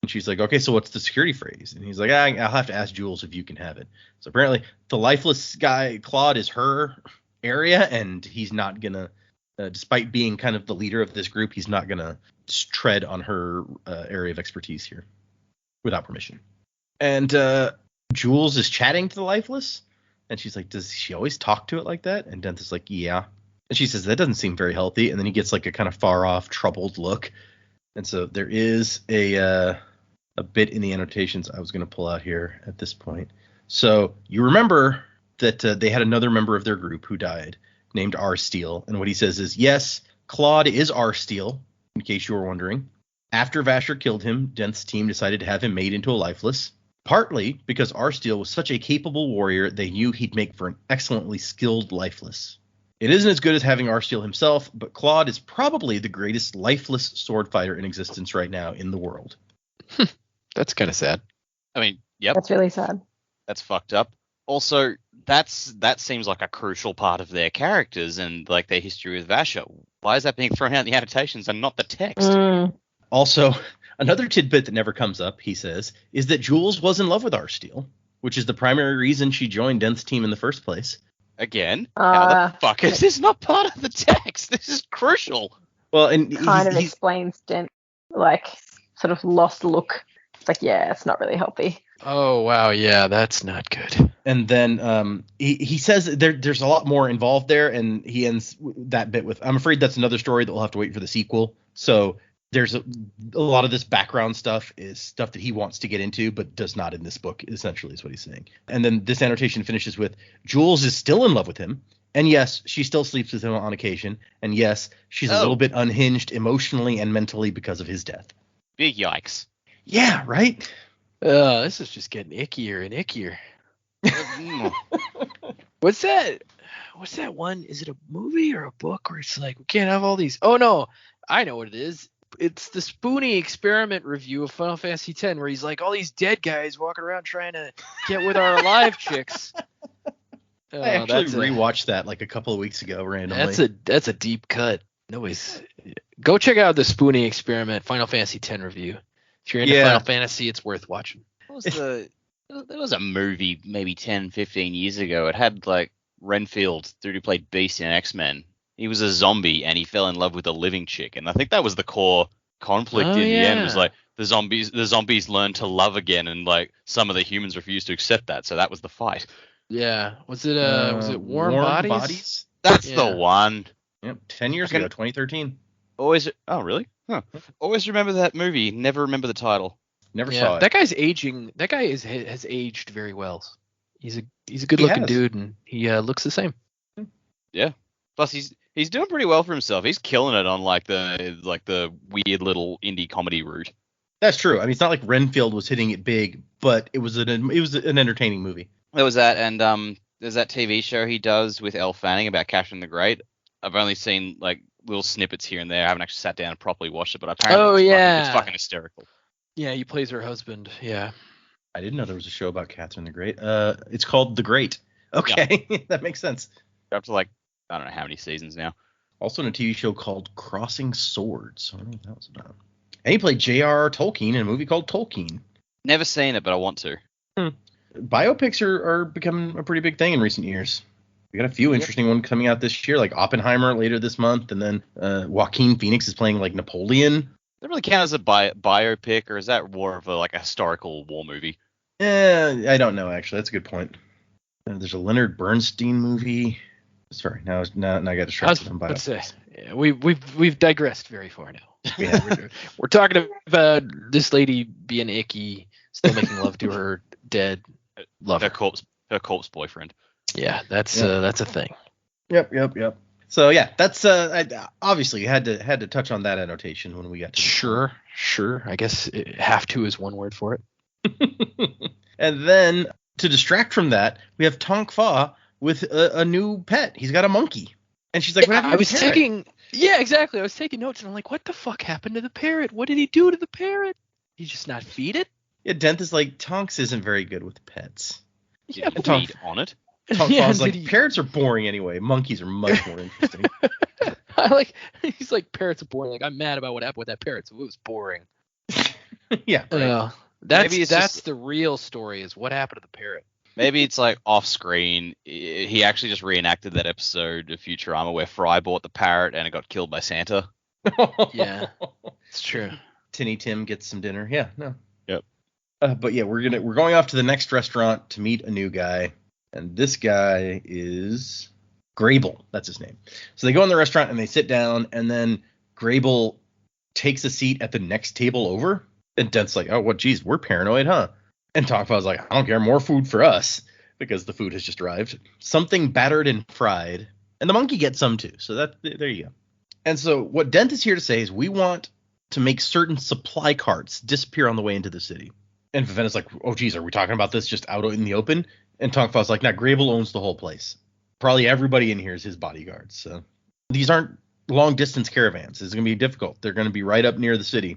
And she's like, okay, so what's the security phrase? And he's like, I'll have to ask Jules if you can have it. So apparently the lifeless guy, Claude, is her area, and he's not going to, despite being kind of the leader of this group, he's not going to tread on her area of expertise here without permission. And Jules is chatting to the lifeless, and she's like, does she always talk to it like that? And Denth is like, yeah. And she says, that doesn't seem very healthy. And then he gets like a kind of far off, troubled look. And so there is a bit in the annotations I was going to pull out here at this point. So you remember that they had another member of their group who died named R. Steele. And what he says is, yes, Claude is R. Steele, in case you were wondering. After Vasher killed him, Denth's team decided to have him made into a lifeless. Partly because R. Steele was such a capable warrior, they knew he'd make for an excellently skilled lifeless. It isn't as good as having R. Steele himself, but Claude is probably the greatest lifeless sword fighter in existence right now in the world. That's kind of sad. I mean, yep. That's really sad. That's fucked up. Also, that seems like a crucial part of their characters and like their history with Vasher. Why is that being thrown out in the annotations and not the text? Also, another tidbit that never comes up, he says, is that Jules was in love with R. Steele, which is the primary reason she joined Denth's team in the first place. Again, how the fuck is this not part of the text? This is crucial. Well, and kind of explains Dent, like, sort of lost look. It's like, yeah, it's not really healthy. Oh, wow. Yeah, that's not good. And then he says there's a lot more involved there, and he ends that bit with, I'm afraid that's another story that we'll have to wait for the sequel. So there's a lot of this background stuff is stuff that he wants to get into, but does not in this book, essentially, is what he's saying. And then this annotation finishes with, Jules is still in love with him. And yes, she still sleeps with him on occasion. And yes, she's a little bit unhinged emotionally and mentally because of his death. Big yikes. Yeah, right? This is just getting ickier and ickier. What's that one? Is it a movie or a book where it's like, we can't have all these? Oh, no. I know what it is. It's the Spoonie experiment review of Final Fantasy X, where he's like, all these dead guys walking around trying to get with our alive chicks. I actually rewatched that like a couple of weeks ago randomly. That's a deep cut. Go check out the Spoonie experiment Final Fantasy X review. If you're into Final Fantasy, it's worth watching. There was a movie maybe 10, 15 years ago. It had like Renfield, dude who played Beast in X-Men. He was a zombie and he fell in love with a living chick. And I think that was the core conflict in the end. Was like the zombies learned to love again, and like some of the humans refused to accept that. So that was the fight. Yeah. Was it Warm Bodies? That's the one. Yep. 10 years ago, 2013. Oh, really? Huh. Always remember that movie. Never remember the title. Never saw it. That guy's aging. That guy has aged very well. He's a good looking dude, and he looks the same. Yeah. Plus, he's doing pretty well for himself. He's killing it on like the weird little indie comedy route. That's true. I mean, it's not like Renfield was hitting it big, but it was an entertaining movie. There was that, and there's that TV show he does with Elle Fanning about Catherine the Great. I've only seen like little snippets here and there. I haven't actually sat down and properly watched it, but apparently it's fucking hysterical. Yeah, he plays her husband. Yeah. I didn't know there was a show about Catherine the Great. It's called The Great. Okay, yeah. That makes sense. Up to like, I don't know how many seasons now. Also in a TV show called Crossing Swords. I don't know what that was about. And he played J.R.R. Tolkien in a movie called Tolkien. Never seen it, but I want to. Biopics are becoming a pretty big thing in recent years. We got a few interesting ones coming out this year, like Oppenheimer later this month, and then Joaquin Phoenix is playing like Napoleon. Does that really count as a biopic, or is that more of a historical war movie? I don't know, actually. That's a good point. There's a Leonard Bernstein movie. Sorry, now I got distracted from biopics. Yeah, we've digressed very far now. Yeah. We're talking about this lady being icky, still making love to her dead lover. Her corpse boyfriend. Yeah, that's a thing. Yep. So yeah, that's obviously you had to touch on that annotation when we got to Sure. I guess have to is one word for it. And then to distract from that, we have Tonk Fa with a new pet. He's got a monkey. And she's like, what happened to the parrot? Exactly. I was taking notes, and I'm like, what the fuck happened to the parrot? What did he do to the parrot? Did he just not feed it? Yeah, Denth is like, Tonks isn't very good with pets. Yeah, and Tonk feed on it. Tonk Fa's like, parrots are boring anyway. Monkeys are much more interesting. He's like, parrots are boring. Like, I'm mad about what happened with that parrot, so it was boring. Yeah. Right. That's the real story, is what happened to the parrot. Maybe it's like off screen. He actually just reenacted that episode of Futurama where Fry bought the parrot and it got killed by Santa. Yeah, it's true. Tinny Tim gets some dinner. Yeah, no. Yep. But yeah, we're going off to the next restaurant to meet a new guy, and this guy is Grable. That's his name. So they go in the restaurant and they sit down, and then Grable takes a seat at the next table over, and Dent's like, oh, what? Geez, we're paranoid, huh? And Tongfa's like, I don't care, more food for us, because the food has just arrived. Something battered and fried, and the monkey gets some too. So there you go. And so what Dent is here to say is we want to make certain supply carts disappear on the way into the city. And Vivenna's like, oh, geez, are we talking about this just out in the open? And Tongfa's like, nah, Grable owns the whole place. Probably everybody in here is his bodyguards. So these aren't long-distance caravans. This is going to be difficult. They're going to be right up near the city.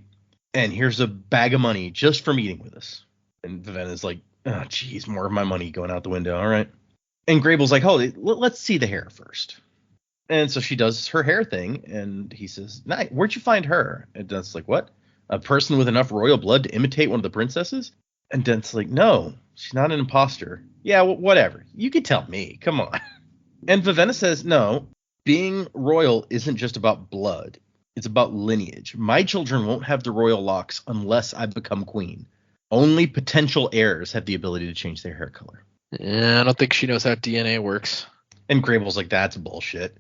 And here's a bag of money just for meeting with us. And Vivenna's like, oh, geez, more of my money going out the window. All right. And Grable's like, oh, let's see the hair first. And so she does her hair thing, and he says, nah, where'd you find her? And Dent's like, what? A person with enough royal blood to imitate one of the princesses? And Dent's like, no, she's not an imposter. Yeah, whatever. You could tell me. Come on. And Vivenna says, no, being royal isn't just about blood. It's about lineage. My children won't have the royal locks unless I become queen. Only potential heirs have the ability to change their hair color. Yeah, I don't think she knows how DNA works. And Grable's like, that's bullshit.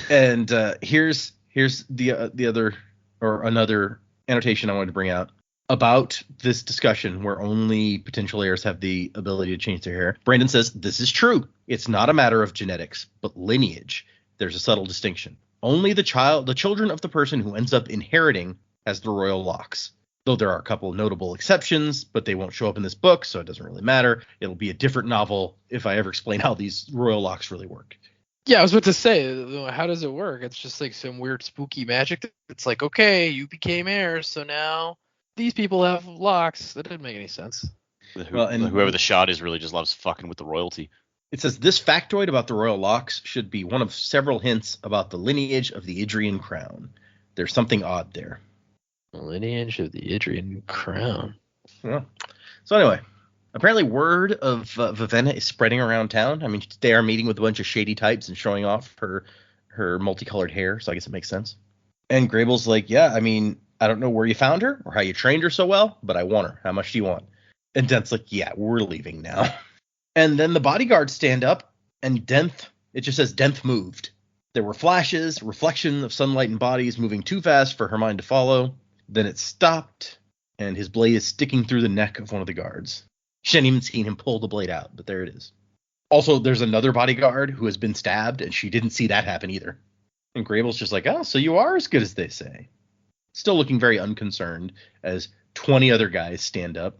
And here's the other, or another annotation I wanted to bring out about this discussion where only potential heirs have the ability to change their hair. Brandon says, this is true. It's not a matter of genetics, but lineage. There's a subtle distinction. Only the children of the person who ends up inheriting has the royal locks. Though there are a couple of notable exceptions, but they won't show up in this book, so it doesn't really matter. It'll be a different novel if I ever explain how these royal locks really work. Yeah, I was about to say, how does it work? It's just like some weird spooky magic. It's like, okay, you became heirs, so now these people have locks. That didn't make any sense. Well, and whoever the shard is really just loves fucking with the royalty. It says, this factoid about the royal locks should be one of several hints about the lineage of the Idrian crown. There's something odd there. The lineage of the Idrian crown. Yeah. So anyway, apparently word of Vivenna is spreading around town. I mean, they are meeting with a bunch of shady types and showing off her multicolored hair, so I guess it makes sense. And Grable's like, yeah, I mean, I don't know where you found her or how you trained her so well, but I want her. How much do you want? And Dent's like, yeah, we're leaving now. And then the bodyguards stand up, and it just says Denth moved. There were flashes, reflection of sunlight and bodies moving too fast for her mind to follow. Then it stopped, and his blade is sticking through the neck of one of the guards. She hadn't even seen him pull the blade out, but there it is. Also, there's another bodyguard who has been stabbed, and she didn't see that happen either. And Grable's just like, oh, so you are as good as they say. Still looking very unconcerned as 20 other guys stand up.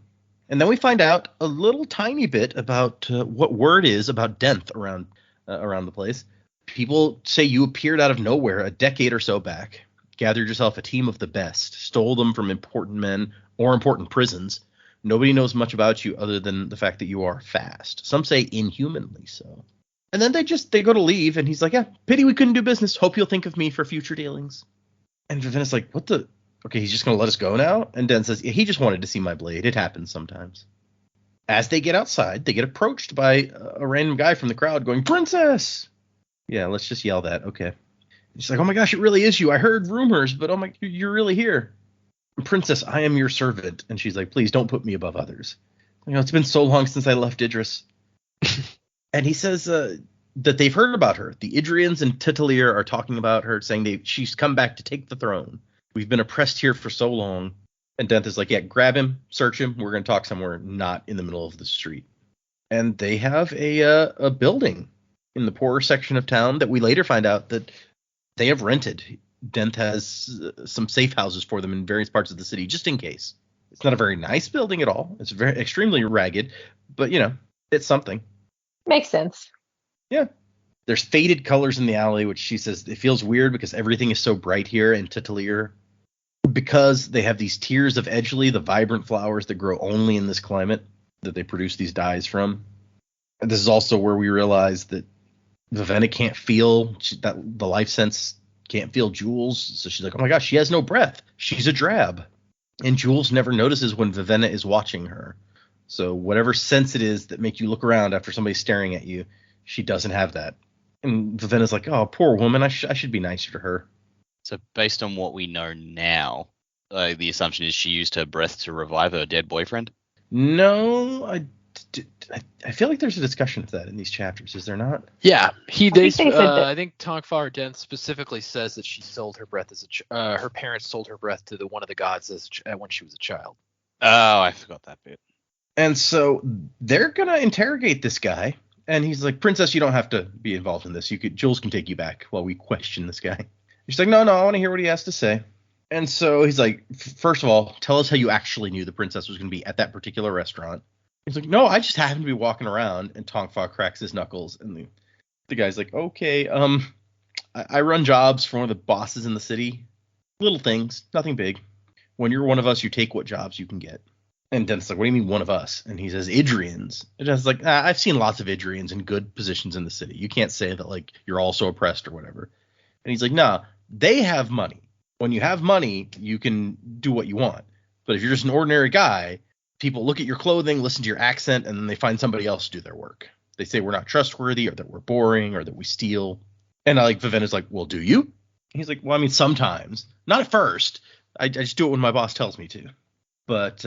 And then we find out a little tiny bit about what word is about Denth around the place. People say you appeared out of nowhere a decade or so back. Gathered yourself a team of the best, stole them from important men or important prisons. Nobody knows much about you other than the fact that you are fast. Some say inhumanly so. And then they go to leave, and he's like, yeah, pity we couldn't do business. Hope you'll think of me for future dealings. And Vivenna's like, what the? Okay, he's just going to let us go now? And Den says, yeah, he just wanted to see my blade. It happens sometimes. As they get outside, they get approached by a random guy from the crowd going, Princess! Yeah, let's just yell that. Okay. She's like, oh my gosh, it really is you. I heard rumors, but oh my, you're really here. Princess, I am your servant. And she's like, please don't put me above others. It's been so long since I left Idris. And he says that they've heard about her. The Idrians and Titalier are talking about her, saying she's come back to take the throne. We've been oppressed here for so long. And Denth is like, yeah, grab him, search him. We're going to talk somewhere not in the middle of the street. And they have a building in the poorer section of town that we later find out that they have rented. Denth has some safe houses for them in various parts of the city, just in case. It's not a very nice building at all. It's very extremely ragged, but It's something. Makes sense. Yeah. There's faded colors in the alley, which she says it feels weird because everything is so bright here in Titalier. Because they have these tiers of Edgeley, the vibrant flowers that grow only in this climate that they produce these dyes from. And this is also where we realize that Vivenna can't feel that the life sense can't feel Jules. So she's like, oh my gosh, she has no breath. She's a drab. And Jules never notices when Vivenna is watching her. So whatever sense it is that make you look around after somebody's staring at you, she doesn't have that. And Vivenna's like, oh, poor woman. I should be nicer to her. So based on what we know now, the assumption is she used her breath to revive her dead boyfriend? No, I feel like there's a discussion of that in these chapters. Is there not? Yeah, I think Tongfa Dent specifically says that she sold her breath her parents sold her breath to one of the gods when she was a child. Oh, I forgot that bit. And so they're gonna interrogate this guy, and he's like, Princess, you don't have to be involved in this. Jules can take you back while we question this guy. She's like, no, I want to hear what he has to say. And so he's like, first of all, tell us how you actually knew the princess was going to be at that particular restaurant. He's like, no, I just happened to be walking around. And Tongfa cracks his knuckles. And the guy's like, okay, I run jobs for one of the bosses in the city. Little things, nothing big. When you're one of us, you take what jobs you can get. And Dennis like, what do you mean one of us? And he says, Idrians. And Dennis like, I've seen lots of Idrians in good positions in the city. You can't say that like you're also oppressed or whatever. And he's like, nah, they have money. When you have money, you can do what you want. But if you're just an ordinary guy, people look at your clothing, listen to your accent, and then they find somebody else to do their work. They say we're not trustworthy, or that we're boring, or that we steal. And Vivenna's like, well, do you? And he's like, well, I mean, sometimes. Not at first. I just do it when my boss tells me to. But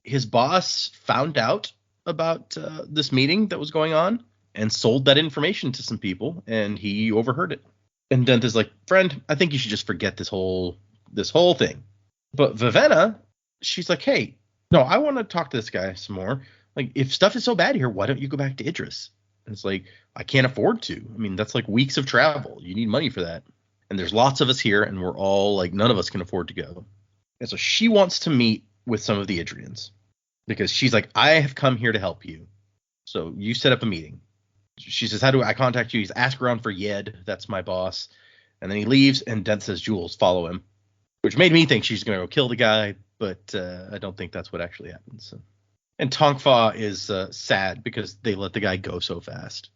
his boss found out about this meeting that was going on and sold that information to some people, and he overheard it. And Dent is like, friend, I think you should just forget this whole thing. But Vivenna, she's like, hey, no, I want to talk to this guy some more. Like, if stuff is so bad here, why don't you go back to Idris? And it's like, I can't afford to. I mean, that's like weeks of travel. You need money for that. And there's lots of us here, and we're all like, none of us can afford to go. And so she wants to meet with some of the Idrians because she's like, I have come here to help you. So you set up a meeting. She says, how do I contact you? He's asked around for Yed. That's my boss. And then he leaves, and Dent says, Jules, follow him. Which made me think she's going to go kill the guy, but I don't think that's what actually happens. So. And Tongfa is sad because they let the guy go so fast.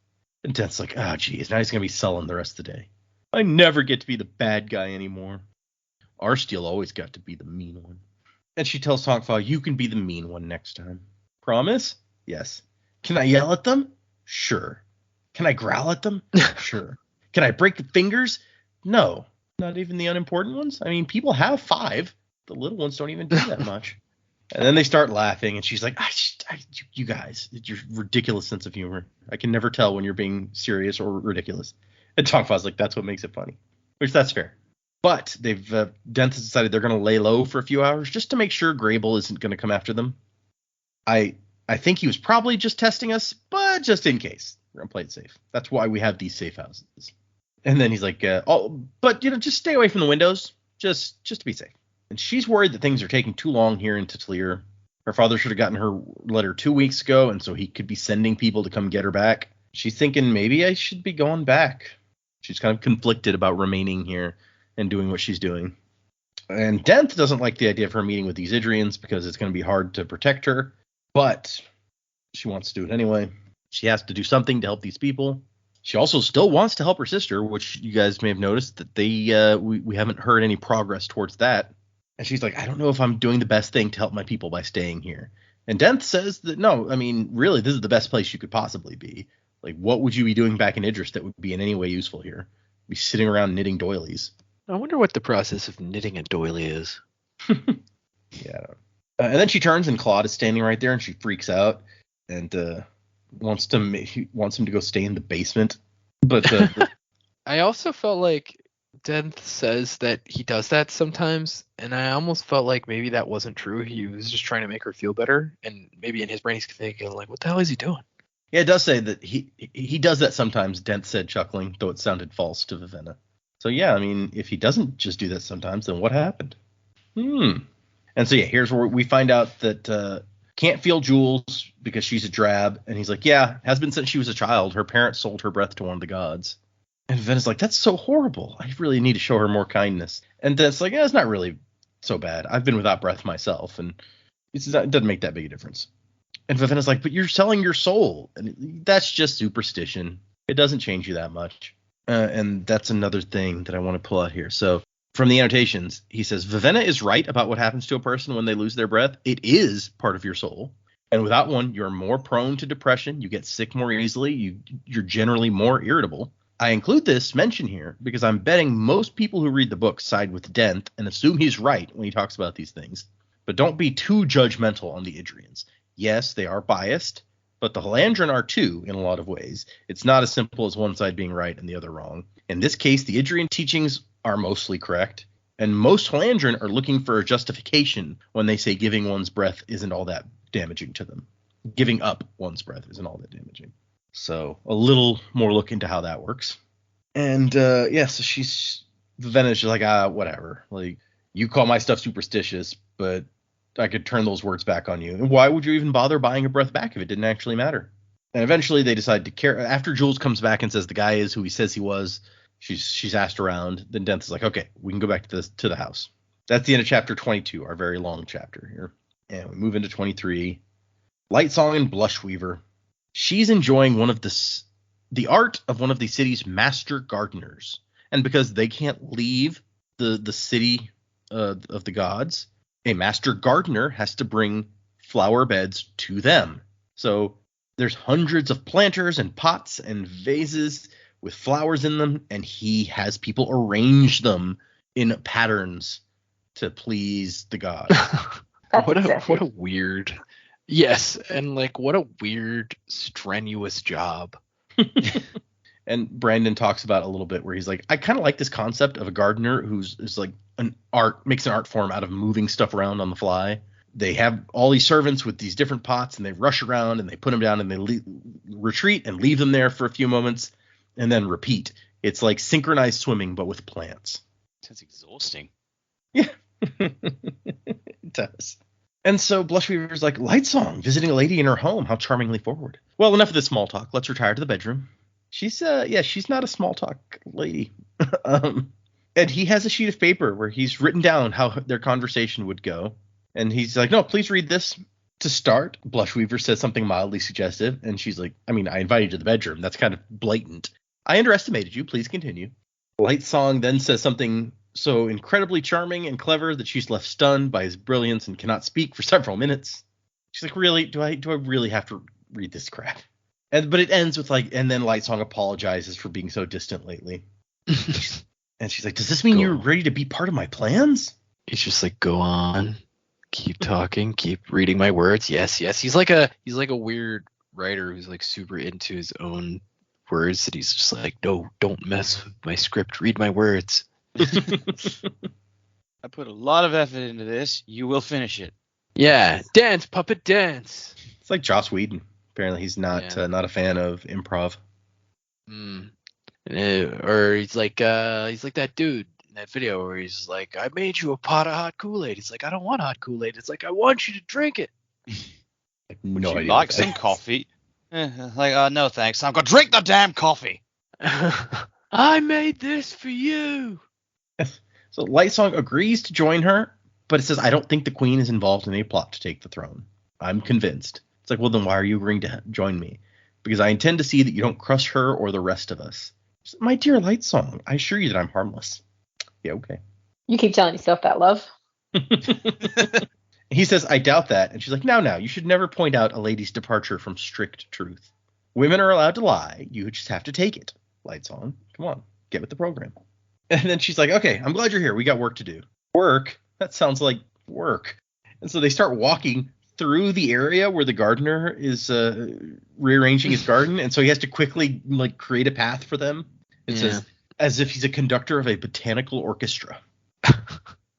And Dent's like, oh, geez, now he's going to be sullen the rest of the day. I never get to be the bad guy anymore. Arsteel always got to be the mean one. And she tells Tongfa, you can be the mean one next time. Promise? Yes. Can I yell at them? Sure. Can I growl at them? Sure. Can I break fingers? No. Not even the unimportant ones? I mean, people have 5. The little ones don't even do that much. And then they start laughing, and she's like, you guys, it's your ridiculous sense of humor. I can never tell when you're being serious or ridiculous. And Tongfa's like, that's what makes it funny. Which, that's fair. But Dent has decided they're going to lay low for a few hours just to make sure Grable isn't going to come after them. I think he was probably just testing us, but just in case. We're going to play it safe. That's why we have these safe houses. And then he's like, but, just stay away from the windows. Just to be safe. And she's worried that things are taking too long here in Titalier. Her father should have gotten her letter 2 weeks ago, and so he could be sending people to come get her back. She's thinking maybe I should be going back. She's kind of conflicted about remaining here and doing what she's doing. And Dent doesn't like the idea of her meeting with these Idrians because it's going to be hard to protect her. But she wants to do it anyway. She has to do something to help these people. She also still wants to help her sister, which you guys may have noticed that we haven't heard any progress towards that. And she's like, I don't know if I'm doing the best thing to help my people by staying here. And Dent says that, no, I mean, really, this is the best place you could possibly be. Like, what would you be doing back in Idris that would be in any way useful here? Be sitting around knitting doilies. I wonder what the process of knitting a doily is. Yeah. And then she turns, and Claude is standing right there, and she freaks out and wants him to go stay in the basement. But I also felt like Dent says that he does that sometimes, and I almost felt like maybe that wasn't true. He was just trying to make her feel better, and maybe in his brain he's thinking, like, what the hell is he doing? Yeah, it does say that he does that sometimes, Dent said, chuckling, though it sounded false to Vivenna. So yeah, I mean, if he doesn't just do that sometimes, then what happened? And so yeah, here's where we find out that Can't feel Jules because she's a drab. And he's like, yeah, has been since she was a child. Her parents sold her breath to one of the gods. And Vena's like, that's so horrible. I really need to show her more kindness. And Dent's like, yeah, it's not really so bad. I've been without breath myself, and it doesn't make that big a difference. And Vivenna's like, but you're selling your soul. And that's just superstition. It doesn't change you that much. And that's another thing that I want to pull out here. So from the annotations, he says, Vivenna is right about what happens to a person when they lose their breath. It is part of your soul. And without one, you're more prone to depression. You get sick more easily. You're generally more irritable. I include this mention here because I'm betting most people who read the book side with Dent and assume he's right when he talks about these things. But don't be too judgmental on the Idrians. Yes, they are biased, but the Halandran are too in a lot of ways. It's not as simple as one side being right and the other wrong. In this case, the Idrian teachings are mostly correct, and most Halandran are looking for a justification when they say giving one's breath isn't all that damaging to them. Giving up one's breath isn't all that damaging. So a little more look into how that works. And so Vivenna's just like, whatever. Like, you call my stuff superstitious, but I could turn those words back on you. And why would you even bother buying a breath back if it didn't actually matter? And eventually they decide to care. After Jules comes back and says the guy is who he says he was, she's asked around. Then Dent is like, okay, we can go back to the house. That's the end of chapter 22, our very long chapter here. And we move into 23. Lightsong and Blushweaver. She's enjoying the art of one of the city's master gardeners. And because they can't leave the city of the gods, a master gardener has to bring flower beds to them. So there's hundreds of planters and pots and vases with flowers in them, and he has people arrange them in patterns to please the gods. What a weird, yes, and like what a weird, strenuous job. And Brandon talks about a little bit where he's like, I kind of like this concept of a gardener is like makes an art form out of moving stuff around on the fly. They have all these servants with these different pots, and they rush around and they put them down and they retreat and leave them there for a few moments and then repeat. It's like synchronized swimming, but with plants. Sounds exhausting. Yeah, it does. And so Blushweaver's like, Lightsong, visiting a lady in her home. How charmingly forward. Well, enough of this small talk. Let's retire to the bedroom. She's not a small talk lady. And he has a sheet of paper where he's written down how their conversation would go. And he's like, no, please read this. To start, Blushweaver says something mildly suggestive. And she's like, I mean, I invited you to the bedroom. That's kind of blatant. I underestimated you. Please continue. Lightsong then says something so incredibly charming and clever that she's left stunned by his brilliance and cannot speak for several minutes. She's like, really? Do I really have to read this crap? But it ends with like, and then Lightsong apologizes for being so distant lately. And she's like, does this mean you're ready to be part of my plans? He's just like, go on, keep talking, keep reading my words. Yes. He's like a weird writer who's like super into his own words that he's just like, no, don't mess with my script. Read my words. I put a lot of effort into this. You will finish it. Yeah, dance, puppet, dance. It's like Joss Whedon. Apparently, he's not a fan of improv. Or he's like that dude in that video where he's like, I made you a pot of hot Kool-Aid. It's like, I don't want hot Kool-Aid. It's like, I want you to drink it. No idea. Like some coffee? No thanks. I'm gonna drink the damn coffee. I made this for you. So Lightsong agrees to join her, but it says, I don't think the queen is involved in a plot to take the throne. I'm convinced. It's like, well, then why are you agreeing to join me? Because I intend to see that you don't crush her or the rest of us. My dear Lightsong, I assure you that I'm harmless. Yeah, okay. You keep telling yourself that, love. He says, I doubt that. And she's like, now, you should never point out a lady's departure from strict truth. Women are allowed to lie. You just have to take it. Lightsong, come on, get with the program. And then she's like, okay, I'm glad you're here. We got work to do. Work? That sounds like work. And so they start walking through the area where the gardener is rearranging his garden. And so he has to quickly like create a path for them. It says, as if he's a conductor of a botanical orchestra.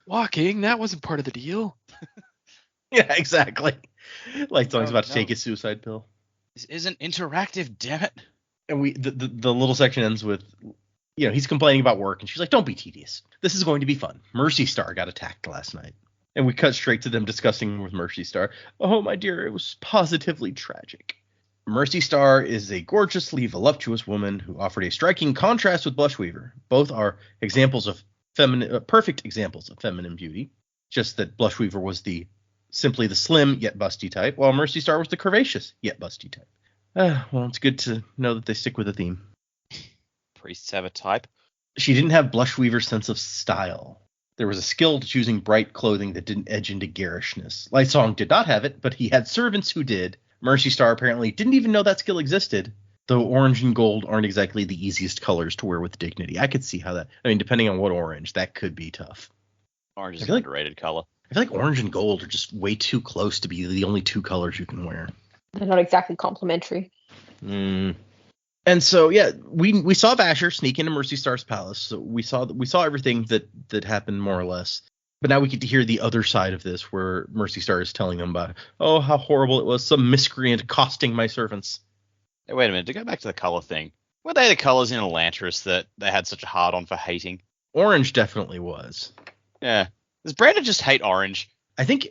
Walking? That wasn't part of the deal. Yeah, exactly. Lightsong's about to take his suicide pill. This isn't interactive, damn it. And the little section ends with, he's complaining about work, and she's like, don't be tedious. This is going to be fun. Mercy Star got attacked last night. And we cut straight to them discussing with Mercy Star. Oh, my dear, it was positively tragic. Mercy Star is a gorgeously voluptuous woman who offered a striking contrast with Blushweaver. Both are examples of perfect examples of feminine beauty. Just that Blushweaver was simply the slim yet busty type, while Mercy Star was the curvaceous yet busty type. Well, it's good to know that they stick with the theme. Priests have a type. She didn't have Blushweaver's sense of style. There was a skill to choosing bright clothing that didn't edge into garishness. Lightsong did not have it, but he had servants who did. Mercy Star apparently didn't even know that skill existed, though orange and gold aren't exactly the easiest colors to wear with dignity. I could see how that, depending on what orange, that could be tough. Orange is an underrated color. I feel like orange and gold are just way too close to be the only two colors you can wear. They're not exactly complementary. And so, yeah, we saw Vasher sneak into Mercy Star's palace. So we saw everything that happened more or less. But now we get to hear the other side of this, where Mercy Star is telling them about, oh, how horrible it was, some miscreant costing my servants. Hey, wait a minute, to go back to the color thing, were they the colors in Elantris that they had such a hard on for hating? Orange definitely was. Yeah. Does Brandon just hate orange? I think.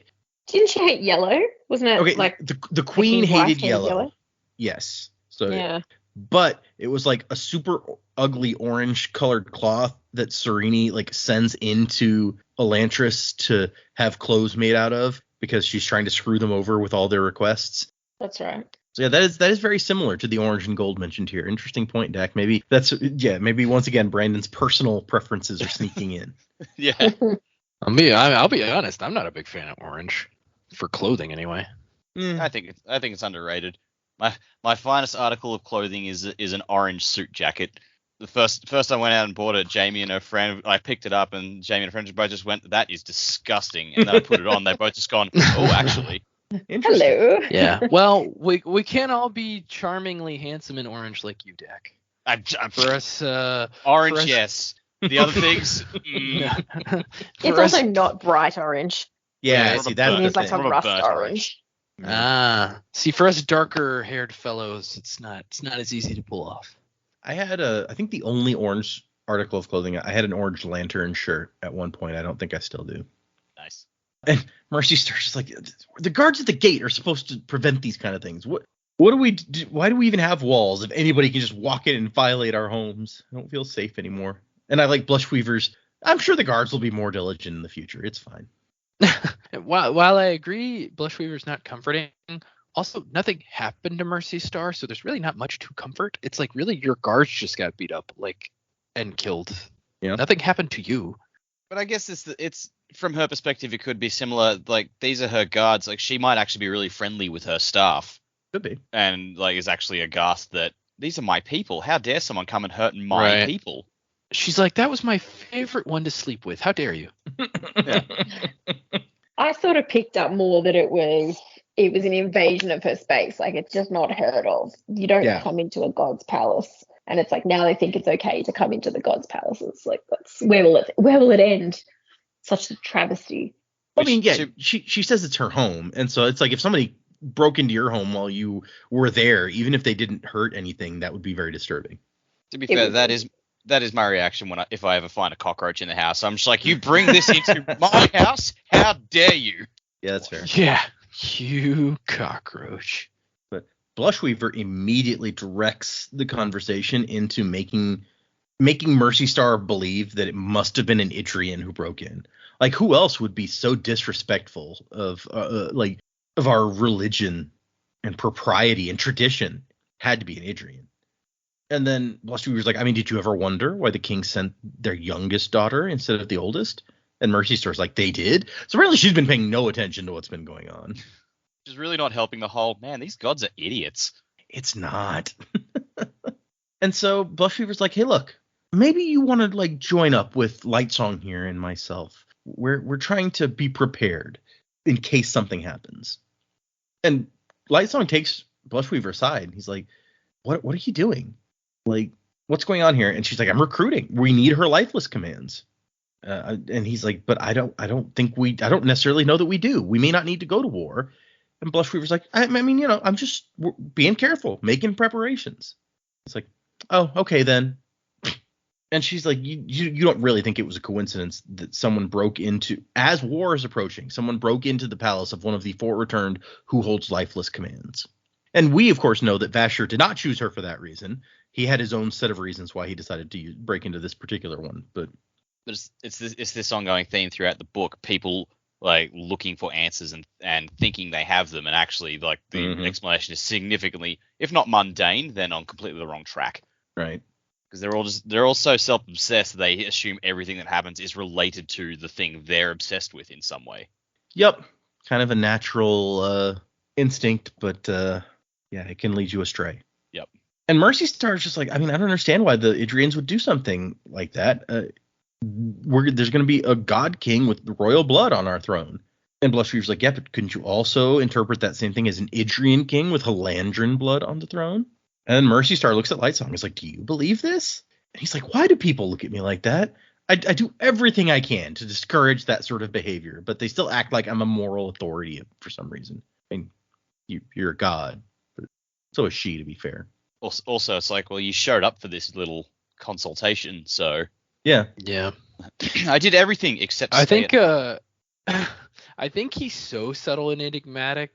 Didn't she hate yellow? Wasn't it like the queen hated yellow? Yes. So yeah. But it was like a super ugly orange colored cloth that Serene like sends into Elantris to have clothes made out of because she's trying to screw them over with all their requests. That's right. So yeah, that is very similar to the orange and gold mentioned here. Interesting point, Dak. Maybe maybe once again Brandon's personal preferences are sneaking in. Yeah. I'll be honest, I'm not a big fan of orange for clothing anyway. I think it's underrated. My finest article of clothing is an orange suit jacket. The first I went out and bought it, Jamie and her friend, I picked it up, and Jamie and her friend both just went, "That is disgusting." And then I put it on, they both just gone, "Oh, actually." Hello. Yeah. Well, we can't all be charmingly handsome in orange like you, Dak. For us, orange, for us, yes. The other things. It's also not bright orange. Yeah, see that's it the is like thing. a rust orange. See, for us darker-haired fellows, it's not as easy to pull off. I had I think the only orange article of clothing, I had an orange lantern shirt at one point. I don't think I still do. Nice. And Mercy Star's just like, the guards at the gate are supposed to prevent these kind of things. What do we do? Why do we even have walls if anybody can just walk in and violate our homes? I don't feel safe anymore. And I like Blushweaver's. I'm sure the guards will be more diligent in the future. It's fine. While I agree, Blushweaver's not comforting. Also, nothing happened to Mercy Star, so there's really not much to comfort. It's like really your guards just got beat up, and killed. Yeah. Nothing happened to you. But I guess it's from her perspective, it could be similar. Like, these are her guards. Like, she might actually be really friendly with her staff. Could be. And is actually aghast that these are my people. How dare someone come and hurt my people? She's like, that was my favorite one to sleep with. How dare you? Yeah. I sort of picked up more that it was an invasion of her space. Like, it's just not heard of. You don't come into a god's palace, and it's like now they think it's okay to come into the god's palaces. Like, where will it end? Such a travesty. I mean, yeah, she says it's her home, and so it's like if somebody broke into your home while you were there, even if they didn't hurt anything, that would be very disturbing. To be fair, that is my reaction if I ever find a cockroach in the house. I'm just like, you bring this into my house? How dare you? Yeah, that's fair. Yeah, you cockroach. But Blushweaver immediately directs the conversation into making Mercy Star believe that it must have been an Idrian who broke in. Like, who else would be so disrespectful of our religion and propriety and tradition? Had to be an Idrian. And then Blushweaver's like, I mean, did you ever wonder why the king sent their youngest daughter instead of the oldest? And Mercy Star's like, they did? So really, she's been paying no attention to what's been going on. She's really not helping the whole, man, these gods are idiots. It's not. And so Blushweaver's like, hey, look, maybe you want to join up with Lightsong here and myself. We're trying to be prepared in case something happens. And Lightsong takes Blushweaver aside. He's like, what are you doing? Like, what's going on here? And she's like, I'm recruiting. We need her lifeless commands. And he's like, but I don't necessarily know that we do. We may not need to go to war. And Blushweaver's like, I mean, I'm just being careful, making preparations. It's like, oh, okay then. And she's like, you don't really think it was a coincidence that someone broke into, as war is approaching, someone broke into the palace of one of the four returned who holds lifeless commands. And we, of course, know that Vasher did not choose her for that reason. He had his own set of reasons why he decided to break into this particular one. But it's this ongoing theme throughout the book. People like looking for answers and thinking they have them, and actually like the explanation is significantly, if not mundane, then on completely the wrong track. Right. Because they're all so self-obsessed, they assume everything that happens is related to the thing they're obsessed with in some way. Yep. Kind of a natural instinct, but yeah, it can lead you astray. Yep. And Mercy Star's just like, I mean, I don't understand why the Idrians would do something like that. There's going to be a god king with royal blood on our throne. And Blushweaver's like, yeah, but couldn't you also interpret that same thing as an Idrian king with Halandran blood on the throne? And then Mercy Star looks at Lightsong and is like, do you believe this? And he's like, why do people look at me like that? I do everything I can to discourage that sort of behavior, but they still act like I'm a moral authority for some reason. I mean, you're a god, but so is she, to be fair. Also, it's like, well, you showed up for this little consultation, so... Yeah. I did everything except I think he's so subtle and enigmatic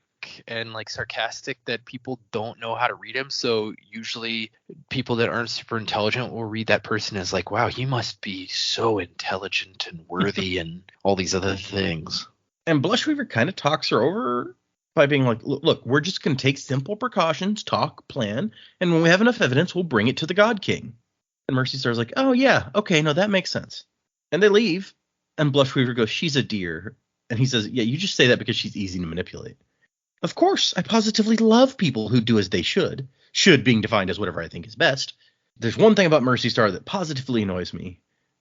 and like sarcastic that people don't know how to read him. So usually people that aren't super intelligent will read that person as like, wow, he must be so intelligent and worthy and all these other things. And Blushweaver kind of talks her over by being like, look, we're just going to take simple precautions, talk, plan, and when we have enough evidence, we'll bring it to the God King. And Mercy Star's like, oh, yeah, okay, no, that makes sense. And they leave, and Blushweaver goes, she's a dear. And he says, yeah, you just say that because she's easy to manipulate. Of course, I positively love people who do as they should being defined as whatever I think is best. There's one thing about Mercy Star that positively annoys me.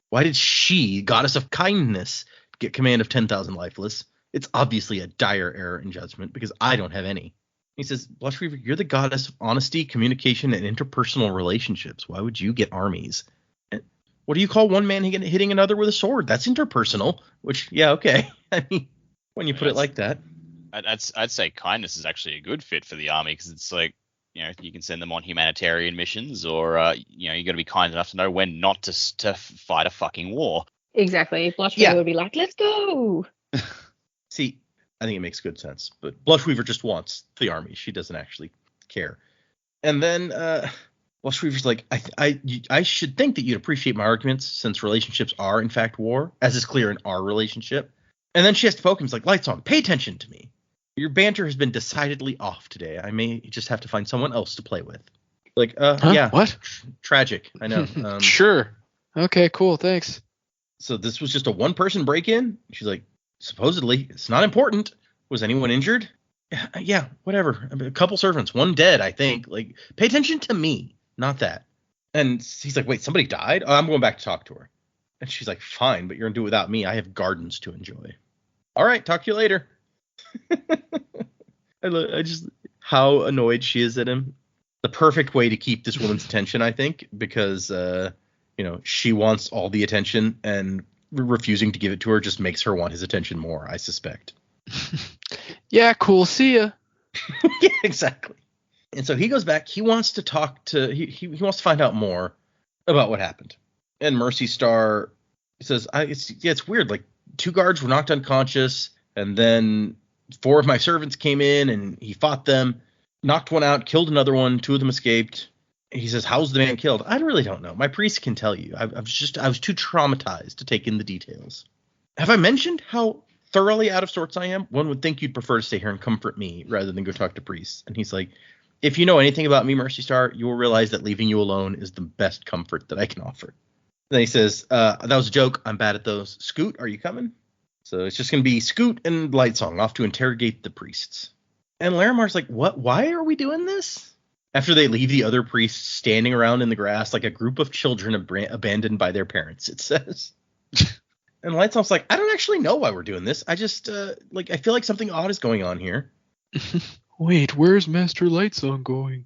Why did she, goddess of kindness, get command of 10,000 lifeless? It's obviously a dire error in judgment because I don't have any. He says, Blushweaver, you're the goddess of honesty, communication, and interpersonal relationships. Why would you get armies? What do you call one man hitting another with a sword? That's interpersonal, which, yeah, okay. I mean, when you put it like that. I'd say kindness is actually a good fit for the army because it's like, you know, you can send them on humanitarian missions or, you know, you got to be kind enough to know when not to fight a fucking war. Exactly. Blushweaver would be like, let's go. See, I think it makes good sense. But Blushweaver just wants the army. She doesn't actually care. And then Blushweaver's like, I should think that you'd appreciate my arguments since relationships are, in fact, war, as is clear in our relationship. And then she has to poke him. It's like, Lightsong, pay attention to me. Your banter has been decidedly off today. I may just have to find someone else to play with. Like, yeah. What? Tragic. I know. Sure. Okay, cool. Thanks. So this was just a one-person break-in? She's like, supposedly, it's not important. Was anyone injured? Yeah, whatever. A couple servants, one dead, I think. Like, pay attention to me, not that. And he's like, wait, somebody died? Oh, I'm going back to talk to her. And she's like, fine, but you're going to do it without me. I have gardens to enjoy. All right, talk to you later. I just, how annoyed she is at him. The perfect way to keep this woman's attention, I think, because, you know, she wants all the attention and refusing to give it to her just makes her want his attention more, I suspect. Yeah, cool. See ya. Yeah, exactly. And so he goes back. He wants to talk to, he wants to find out more about what happened. And Mercy Star says, it's weird. Like, 2 guards were knocked unconscious, and then 4 of my servants came in, and he fought them, knocked one out, killed another one. 2 of them escaped. He says, how's the man killed? I really don't know. My priest can tell you. I was too traumatized to take in the details. Have I mentioned how thoroughly out of sorts I am? One would think you'd prefer to stay here and comfort me rather than go talk to priests. And he's like, if you know anything about me, Mercy Star, you will realize that leaving you alone is the best comfort that I can offer. Then he says, that was a joke. I'm bad at those. Scoot, are you coming? So it's just going to be Scoot and Lightsong off to interrogate the priests. And Larimar's like, what? Why are we doing this? After they leave the other priests standing around in the grass like a group of children abandoned by their parents, it says. And Lightsong's like, I don't actually know why we're doing this. I just, I feel like something odd is going on here. Wait, where's Master Lightsong going?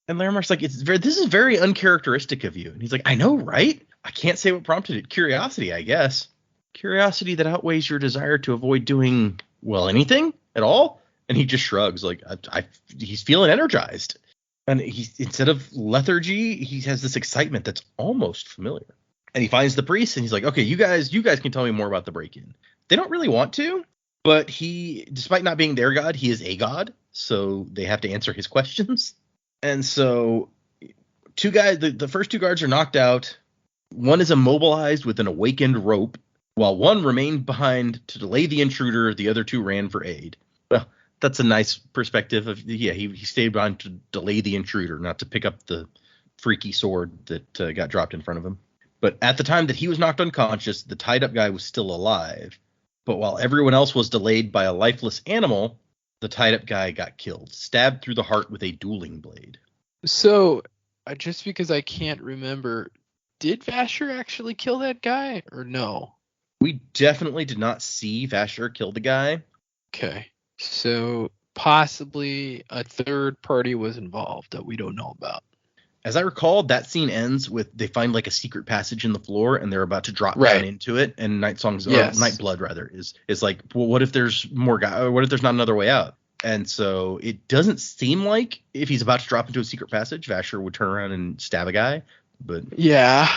And Larimar's like, this is very uncharacteristic of you. And he's like, I know, right? I can't say what prompted it. Curiosity, I guess. Curiosity that outweighs your desire to avoid doing, well, anything at all? And he just shrugs, like, he's feeling energized. And instead of lethargy, he has this excitement that's almost familiar. And he finds the priest and he's like, okay, you guys can tell me more about the break-in. They don't really want to, but he, despite not being their god, he is a god. So they have to answer his questions. And so the first 2 guards are knocked out. One is immobilized with an awakened rope, while one remained behind to delay the intruder. The other 2 ran for aid. Well, that's a nice perspective of, he stayed behind to delay the intruder, not to pick up the freaky sword that got dropped in front of him. But at the time that he was knocked unconscious, the tied up guy was still alive. But while everyone else was delayed by a lifeless animal, the tied up guy got killed, stabbed through the heart with a dueling blade. So, just because I can't remember, did Vasher actually kill that guy or no? We definitely did not see Vasher kill the guy. Okay. So possibly a third party was involved that we don't know about. As I recall, that scene ends with they find like a secret passage in the floor and they're about to drop down into it. And Nightblood rather is like, well, what if there's more guy? Or what if there's not another way out? And so it doesn't seem like if he's about to drop into a secret passage, Vasher would turn around and stab a guy. But yeah.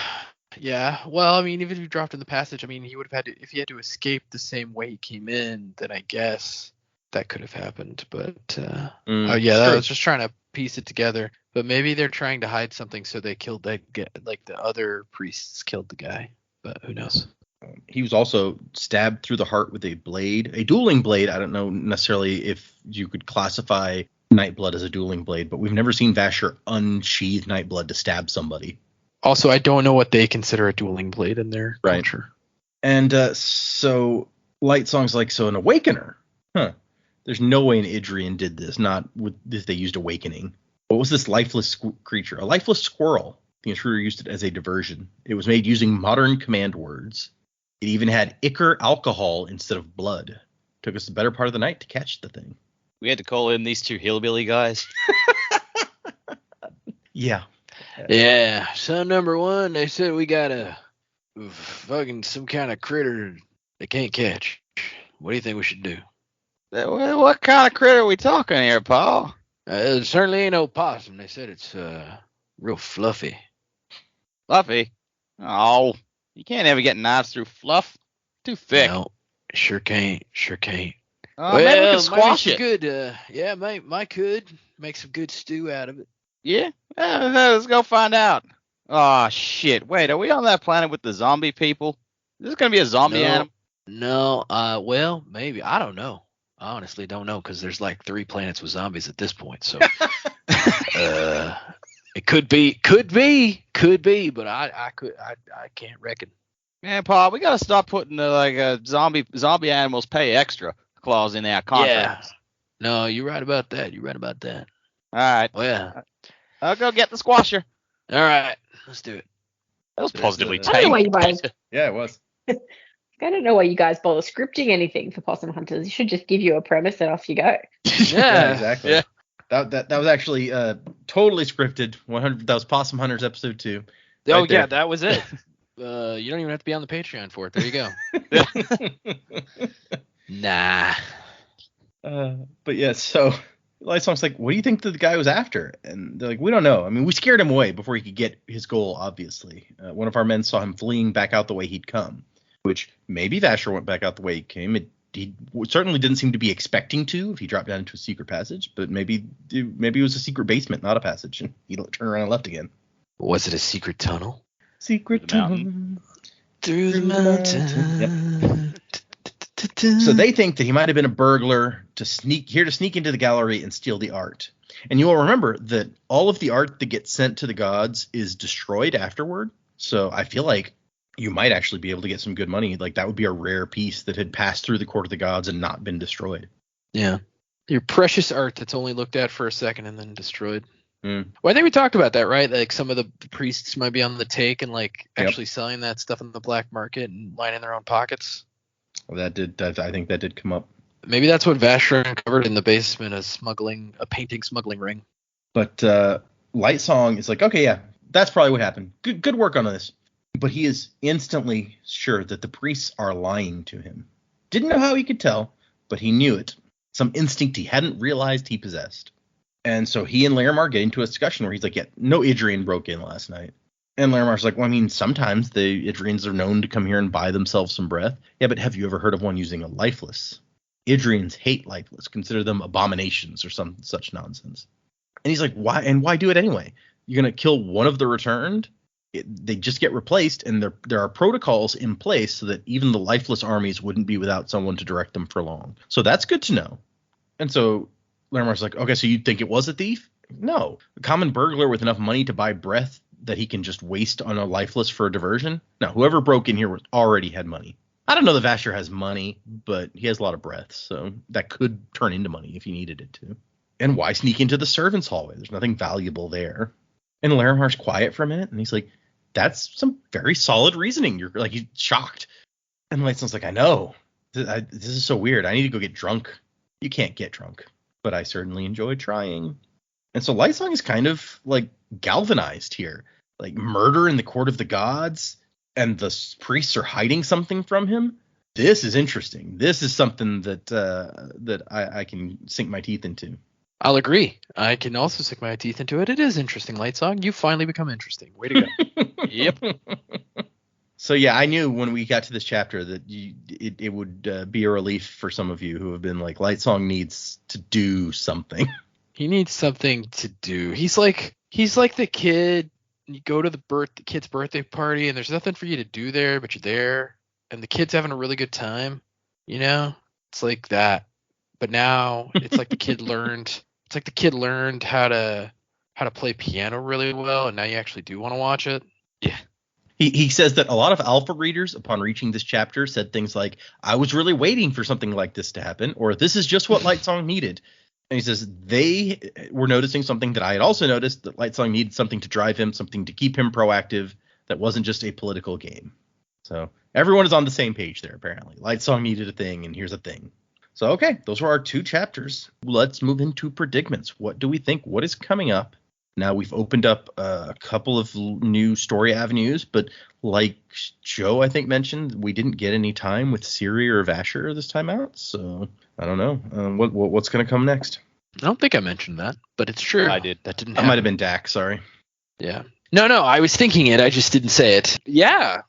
Well, I mean, even if he dropped in the passage, I mean, he would have had to, if he had to escape the same way he came in, then I guess that could have happened. But I was just trying to piece it together. But maybe they're trying to hide something, so they killed that guy, like the other priests killed the guy. But who knows? He was also stabbed through the heart with a blade, a dueling blade. I don't know necessarily if you could classify Nightblood as a dueling blade, but we've never seen Vasher unsheath Nightblood to stab somebody. Also, I don't know what they consider a dueling blade in their culture. And so Lightsong's like, so an awakener? Huh. There's no way an Idrian did this, not with if they used awakening. What was this lifeless creature? A lifeless squirrel. The intruder used it as a diversion. It was made using modern command words. It even had ichor alcohol instead of blood. Took us the better part of the night to catch the thing. We had to call in these 2 hillbilly guys. Yeah. Yeah. So number 1, they said we got a fucking some kind of critter they can't catch. What do you think we should do? What kind of critter are we talking here, Paul? It certainly ain't no possum. They said it's real fluffy. Fluffy? Oh, you can't ever get knives through fluff. Too thick. No, sure can't. Oh, maybe we can squash it. Good. Might could make some good stew out of it. Yeah? Let's go find out. Oh, shit. Wait, are we on that planet with the zombie people? Is this going to be a zombie animal? No, well, maybe. I don't know. I honestly don't know because there's like 3 planets with zombies at this point. So it could be, but I can't reckon. Man, Paul, we got to stop putting a zombie animals pay extra clause in our contract. Yeah. No, you're right about that. All right. Well, yeah. I'll go get the squasher. All right. Let's do it. That was positively I don't know why you guys. Yeah, it was. I don't know why you guys bother scripting anything for Possum Hunters. You should just give you a premise and off you go. Yeah, exactly. Yeah. That was actually totally scripted. 100. That was Possum Hunters episode 2. Oh right there. yeah, that was it. You don't even have to be on the Patreon for it. There you go. Nah. But yeah, so Lightsong's like, what do you think that the guy was after? And they're like, we don't know. I mean, we scared him away before he could get his goal, obviously. One of our men saw him fleeing back out the way he'd come, which maybe Vasher went back out the way he came. He certainly didn't seem to be expecting to if he dropped down into a secret passage, but maybe it was a secret basement, not a passage, and he turned around and left again. Was it a secret tunnel? Secret tunnel. Through the mountain. Yep. So they think that he might have been a burglar to sneak into the gallery and steal the art. And you will remember that all of the art that gets sent to the gods is destroyed afterward. So I feel like you might actually be able to get some good money. Like that would be a rare piece that had passed through the court of the gods and not been destroyed. Yeah. Your precious art that's only looked at for a second and then destroyed. Mm. Well, I think we talked about that, right? Like some of the priests might be on the take and like actually selling that stuff in the black market and lining their own pockets. Well, I think that did come up. Maybe that's what Vasher uncovered in the basement, a painting smuggling ring. But Lightsong is like, okay, yeah, that's probably what happened. Good work on this. But he is instantly sure that the priests are lying to him. Didn't know how he could tell, but he knew it. Some instinct he hadn't realized he possessed. And so he and Larimar get into a discussion where he's like, yeah, no Idrian broke in last night. And Larimar's like, well, I mean, sometimes the Idrians are known to come here and buy themselves some breath. Yeah, but have you ever heard of one using a lifeless? Idrians hate lifeless, consider them abominations or some such nonsense. And he's like, why? And why do it anyway? You're going to kill one of the returned? They just get replaced, and there are protocols in place so that even the lifeless armies wouldn't be without someone to direct them for long. So that's good to know. And so Larimar's like, okay, so you think it was a thief? No. A common burglar with enough money to buy breath that he can just waste on a lifeless for a diversion? No, whoever broke in here already had money. I don't know that Vasher has money, but he has a lot of breath, so that could turn into money if he needed it to. And why sneak into the servants' hallway? There's nothing valuable there. And Larimar's quiet for a minute, and he's like, that's some very solid reasoning. You're like, he's shocked. And Lightsong's like, I know. This is so weird. I need to go get drunk. You can't get drunk, but I certainly enjoy trying. And so Lightsong is kind of like galvanized here. Like murder in the court of the gods, and the priests are hiding something from him. This is interesting. This is something that I can sink my teeth into. I'll agree. I can also sink my teeth into it. It is interesting, Lightsong. You finally become interesting. Way to go. Yep. So yeah, I knew when we got to this chapter that it would be a relief for some of you who have been like, Lightsong needs to do something. He needs something to do. He's like the kid. You go to the kid's birthday party, and there's nothing for you to do there, but you're there, and the kid's having a really good time. You know, it's like that. But now it's like the kid learned. It's like the kid learned how to play piano really well, and now you actually do want to watch it. Yeah. He says that a lot of alpha readers, upon reaching this chapter, said things like, I was really waiting for something like this to happen, or this is just what Lightsong needed. And he says they were noticing something that I had also noticed, that Lightsong needed something to drive him, something to keep him proactive, that wasn't just a political game. So everyone is on the same page there, apparently. Lightsong needed a thing, and here's a thing. So, okay, those were our 2 chapters. Let's move into predicaments. What do we think? What is coming up? Now, we've opened up a couple of new story avenues, but like Joe, I think, mentioned, we didn't get any time with Ciri or Vasher this time out. So, I don't know. What's going to come next? I don't think I mentioned that, but it's true. I did. That didn't That happen. might have been Dak, sorry. Yeah. No, I was thinking it. I just didn't say it. Yeah.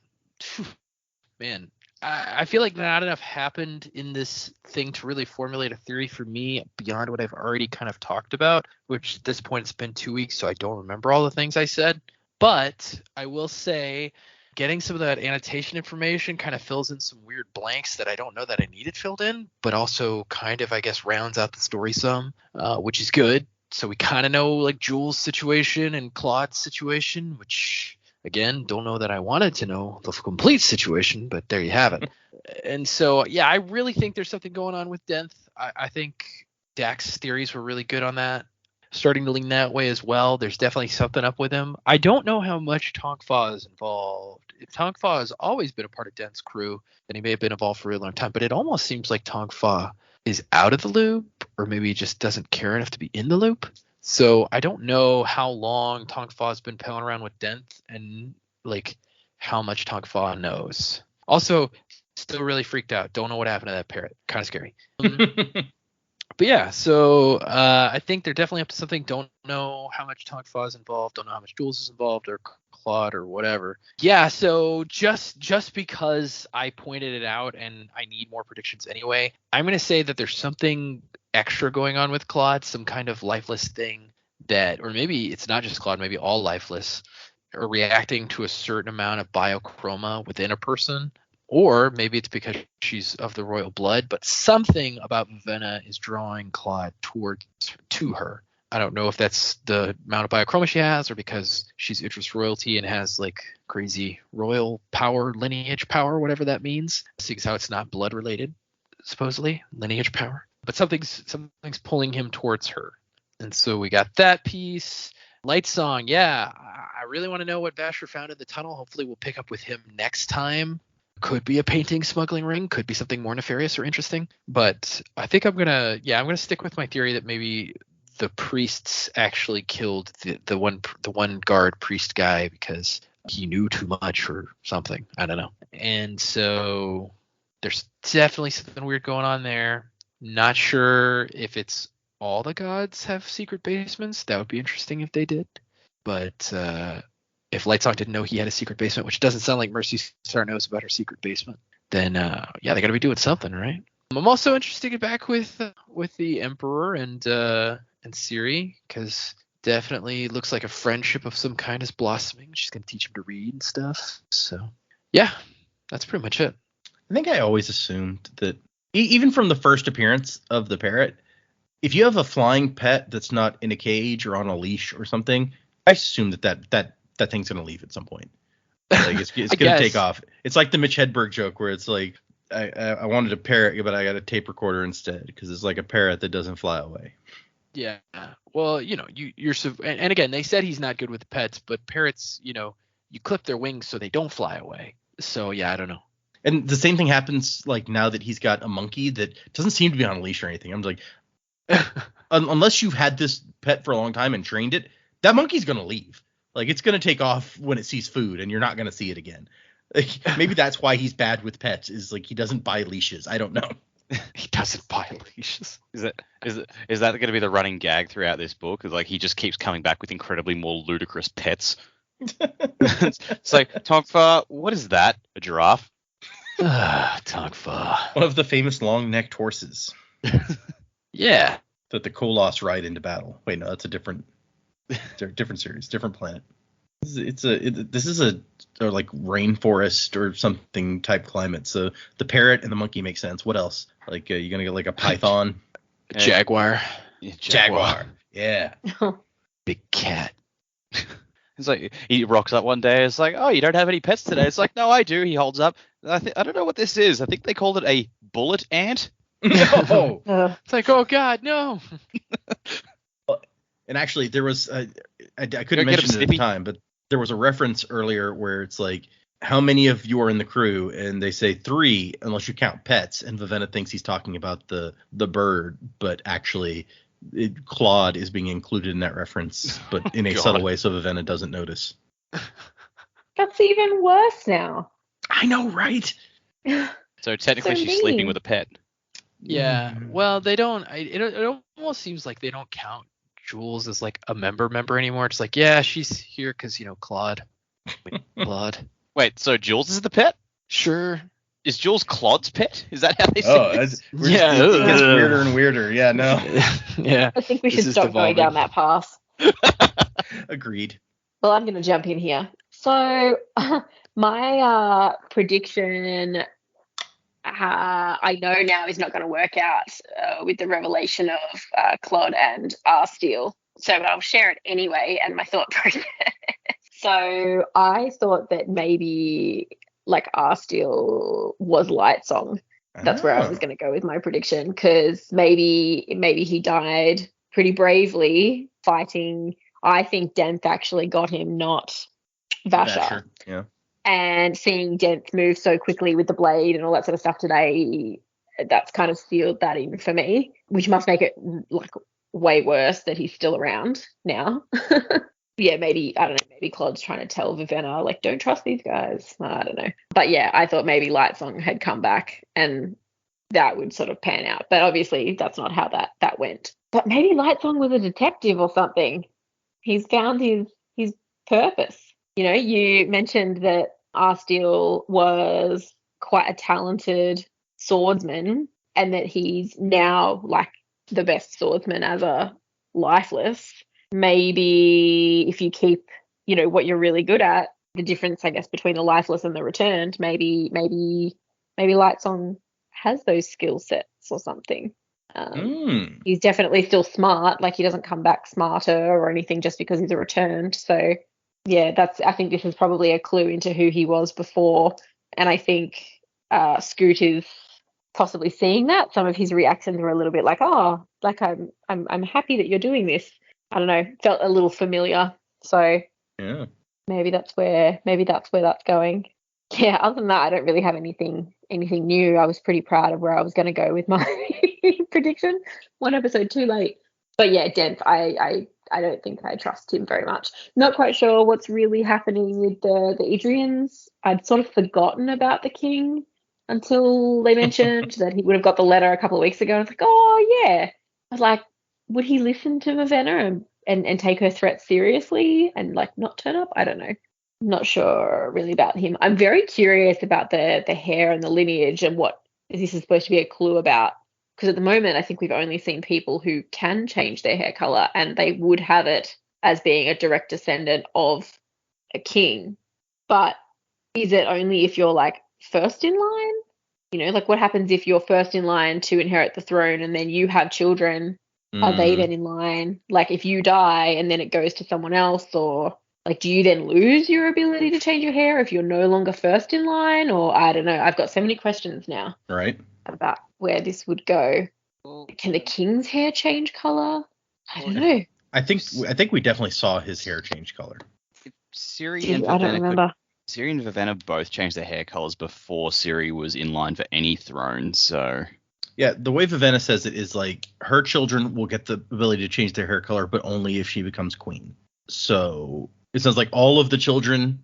Man, I feel like not enough happened in this thing to really formulate a theory for me beyond what I've already kind of talked about, which at this point it's been 2 weeks, so I don't remember all the things I said. But I will say getting some of that annotation information kind of fills in some weird blanks that I don't know that I needed filled in, but also kind of, I guess, rounds out the story some, which is good. So we kind of know like Jules' situation and Claude's situation, which again, don't know that I wanted to know the complete situation, but there you have it. And so, yeah, I really think there's something going on with Denth. I think Dak's theories were really good on that. Starting to lean that way as well. There's definitely something up with him. I don't know how much Tonk Fa is involved. Tonk Fa has always been a part of Denth's crew, and he may have been involved for a really long time, but it almost seems like Tonk Fa is out of the loop, or maybe he just doesn't care enough to be in the loop. So I don't know how long Tonk Fa's been palling around with Denth and like how much Tonk Fa knows. Also, still really freaked out. Don't know what happened to that parrot. Kind of scary. But yeah, so I think they're definitely up to something. Don't know how much Tonk Fa is involved. Don't know how much Jules is involved or Claude or whatever. Yeah, so just because I pointed it out and I need more predictions anyway, I'm going to say that there's something extra going on with Claude, some kind of lifeless thing that, or maybe it's not just Claude, maybe all lifeless are reacting to a certain amount of biochroma within a person. Or maybe it's because she's of the royal blood, but something about Vivenna is drawing Claude to her. I don't know if that's the amount of biochroma she has or because she's Idris royalty and has like crazy royal power, lineage power, whatever that means. Seeing as how it's not blood related, supposedly, lineage power. But something's pulling him towards her. And so we got that piece. Lightsong, yeah. I really want to know what Vasher found in the tunnel. Hopefully we'll pick up with him next time. Could be a painting smuggling ring, could be something more nefarious or interesting. But I think I'm gonna stick with my theory that maybe the priests actually killed the one guard priest guy because he knew too much or something. I don't know. And so there's definitely something weird going on there. Not sure if it's all the gods have secret basements. That would be interesting if they did. But if Lightsong didn't know he had a secret basement, which doesn't sound like Mercy Star knows about her secret basement, then yeah, they got to be doing something, right? I'm also interested to get back with the Emperor and Ciri, because definitely looks like a friendship of some kind is blossoming. She's gonna teach him to read and stuff. So yeah, that's pretty much it. I think I always assumed that even from the first appearance of the parrot, if you have a flying pet that's not in a cage or on a leash or something, I assume that thing's gonna leave at some point. Like it's gonna take off. It's like the Mitch Hedberg joke where it's like, I wanted a parrot, but I got a tape recorder instead, because it's like a parrot that doesn't fly away. Yeah. Well, you're and again, they said he's not good with pets, but parrots, you clip their wings so they don't fly away. So yeah, I don't know. And the same thing happens like now that he's got a monkey that doesn't seem to be on a leash or anything. I'm like, unless you've had this pet for a long time and trained it, that monkey's gonna leave. Like it's gonna take off when it sees food, and you're not gonna see it again. Like, maybe that's why he's bad with pets, is like he doesn't buy leashes. I don't know. He doesn't buy leashes. Is that going to be the running gag throughout this book? Is like he just keeps coming back with incredibly more ludicrous pets. It's like, Tongfa, what is that? A giraffe? Tongfa. One of the famous long-necked horses. Yeah. That the Koloss ride into battle. Wait, no, that's a different series, different planet. This is a like rainforest or something type climate. So the parrot and the monkey make sense. What else? Like you're gonna get like a python, jaguar. Jaguar. Yeah. Big cat. It's like he rocks up one day. It's like, oh, you don't have any pets today. It's like, no, I do. He holds up. I don't know what this is. I think they called it a bullet ant. No. It's like, oh God, no. And actually, there was I couldn't mention it at the time, but there was a reference earlier where it's like, how many of you are in the crew? And they say 3, unless you count pets. And Vivenna thinks he's talking about the bird, but actually Claude is being included in that reference, but in a subtle way, so Vivenna doesn't notice. That's even worse now. I know, right? So technically, So she's sleeping mean. with a pet. Yeah. Well, they don't. It almost seems like they don't count Jules as like a member anymore. It's like, yeah, she's here because Claude. Claude. Wait, so Jules is the pet? Sure. Is Jules Claude's pet? Is that how they say it? Yeah. It gets weirder and weirder. Yeah, no. Yeah. I think we This should is stop going devolving. down that path. Agreed. Well, I'm going to jump in here. So my prediction, I know now is not going to work out with the revelation of Claude and Arsteel. So I'll share it anyway and my thought process. So I thought that maybe like Arsteel was Lightsong. That's where I was going to go with my prediction, because maybe he died pretty bravely fighting. I think Denth actually got him, not Vasher. Yeah. And seeing Denth move so quickly with the blade and all that sort of stuff today, that's kind of sealed that in for me, which must make it like way worse that he's still around now. Yeah, maybe, I don't know, maybe Claude's trying to tell Vivenna, like, don't trust these guys. I don't know. But yeah, I thought maybe Lightsong had come back and that would sort of pan out. But obviously that's not how that went. But maybe Lightsong was a detective or something. He's found his purpose. You mentioned that Arsteel was quite a talented swordsman and that he's now like the best swordsman as a lifeless. Maybe if you keep, what you're really good at, the difference, I guess, between the lifeless and the returned, maybe Lightsong has those skill sets or something. He's definitely still smart. Like, he doesn't come back smarter or anything just because he's a returned. So yeah, I think this is probably a clue into who he was before. And I think Scoot is possibly seeing that. Some of his reactions were a little bit like, oh, like I'm happy that you're doing this. I don't know, felt a little familiar. So Yeah. maybe that's where that's going. Yeah, other than that, I don't really have anything new. I was pretty proud of where I was going to go with my prediction. One episode too late. But yeah, Denth, I don't think I trust him very much. Not quite sure what's really happening with the Idrians. I'd sort of forgotten about the king until they mentioned that he would have got the letter a couple of weeks ago. I was like, oh yeah. I was like, would he listen to Vivenna and take her threat seriously and like not turn up? I don't know. I'm not sure really about him. I'm very curious about the hair and the lineage and what this is supposed to be a clue about. Because at the moment, I think we've only seen people who can change their hair color, and they would have it as being a direct descendant of a king. But is it only if you're like first in line? You know, like what happens if you're first in line to inherit the throne and then you have children? Are they then in line? Like if you die and then it goes to someone else, or like do you then lose your ability to change your hair if you're no longer first in line? Or I don't know. I've got so many questions now. Right. About where this would go. Can the king's hair change color? I don't know. I think we definitely saw his hair change color. Ciri and I don't remember. Ciri and Vivenna both changed their hair colors before Ciri was in line for any throne, so... Yeah, the way Vivenna says it is like her children will get the ability to change their hair color, but only if she becomes queen. So it sounds like all of the children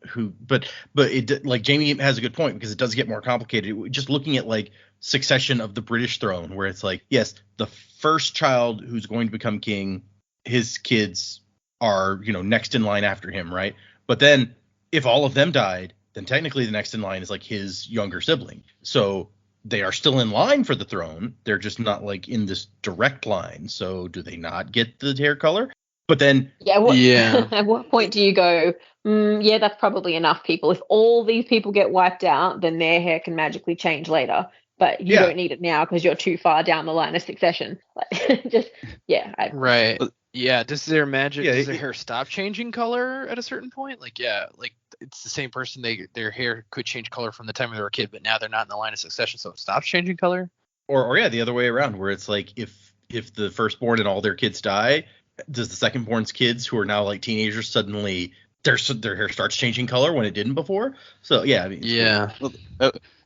who, but it, like Jamie has a good point because it does get more complicated. Just looking at like succession of the British throne, where it's like, yes, the first child who's going to become king, his kids are, you know, next in line after him, right? But then if all of them died, then technically the next in line is like his younger sibling. So they are still in line for the throne. They're just not like in this direct line. So do they not get the hair color? But then, yeah. At what point do you go, yeah, that's probably enough people. If all these people get wiped out, then their hair can magically change later. But you don't need it now because you're too far down the line of succession. Like, just, yeah. Right. Yeah. Does their hair stop changing color at a certain point? Like, yeah, like it's the same person. Their hair could change color from the time they were a kid, but now they're not in the line of succession, so it stops changing color. Or yeah, the other way around, where it's like if the firstborn and all their kids die, does the secondborn's kids who are now like teenagers suddenly their hair starts changing color when it didn't before? So yeah, I mean, yeah. Well,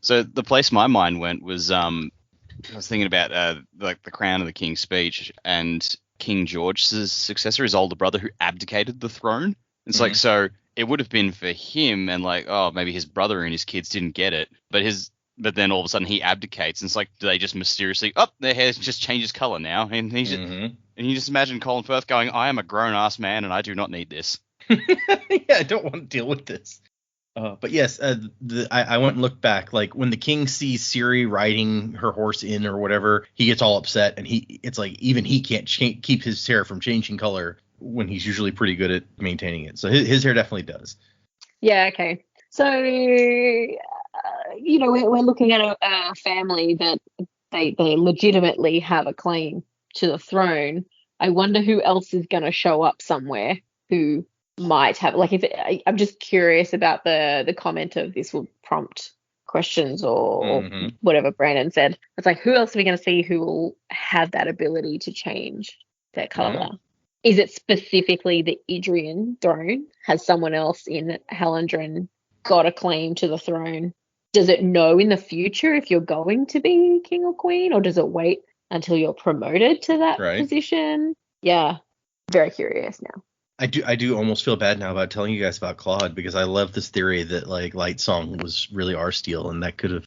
so the place my mind went was I was thinking about like the Crown of the King's speech, and King George's successor, his older brother, who abdicated the throne. It's like, so it would have been for him, and like, oh, maybe his brother and his kids didn't get it, but then all of a sudden he abdicates, and it's like, do they just mysteriously, their hair just changes color now, and he's and you just imagine Colin Firth going, I am a grown-ass man and I do not need this. Yeah, I don't want to deal with this. But yes, I went and looked back. Like when the king sees Ciri riding her horse in or whatever, he gets all upset, and it's like even he can't keep his hair from changing color when he's usually pretty good at maintaining it. So his hair definitely does. Yeah, okay. So, you know, we're looking at a family that they legitimately have a claim to the throne. I wonder who else is going to show up somewhere who might have, like, I'm just curious about the comment of this will prompt questions or whatever Brandon said. It's like, who else are we going to see who will have that ability to change their color? Is it specifically the Idrian throne? Has someone else in Hallandren got a claim to the throne? Does it know in the future if you're going to be king or queen, or does it wait until you're promoted to that position? Yeah, very curious now. I do almost feel bad now about telling you guys about Claude, because I love this theory that like Lightsong was really our steal, and that could have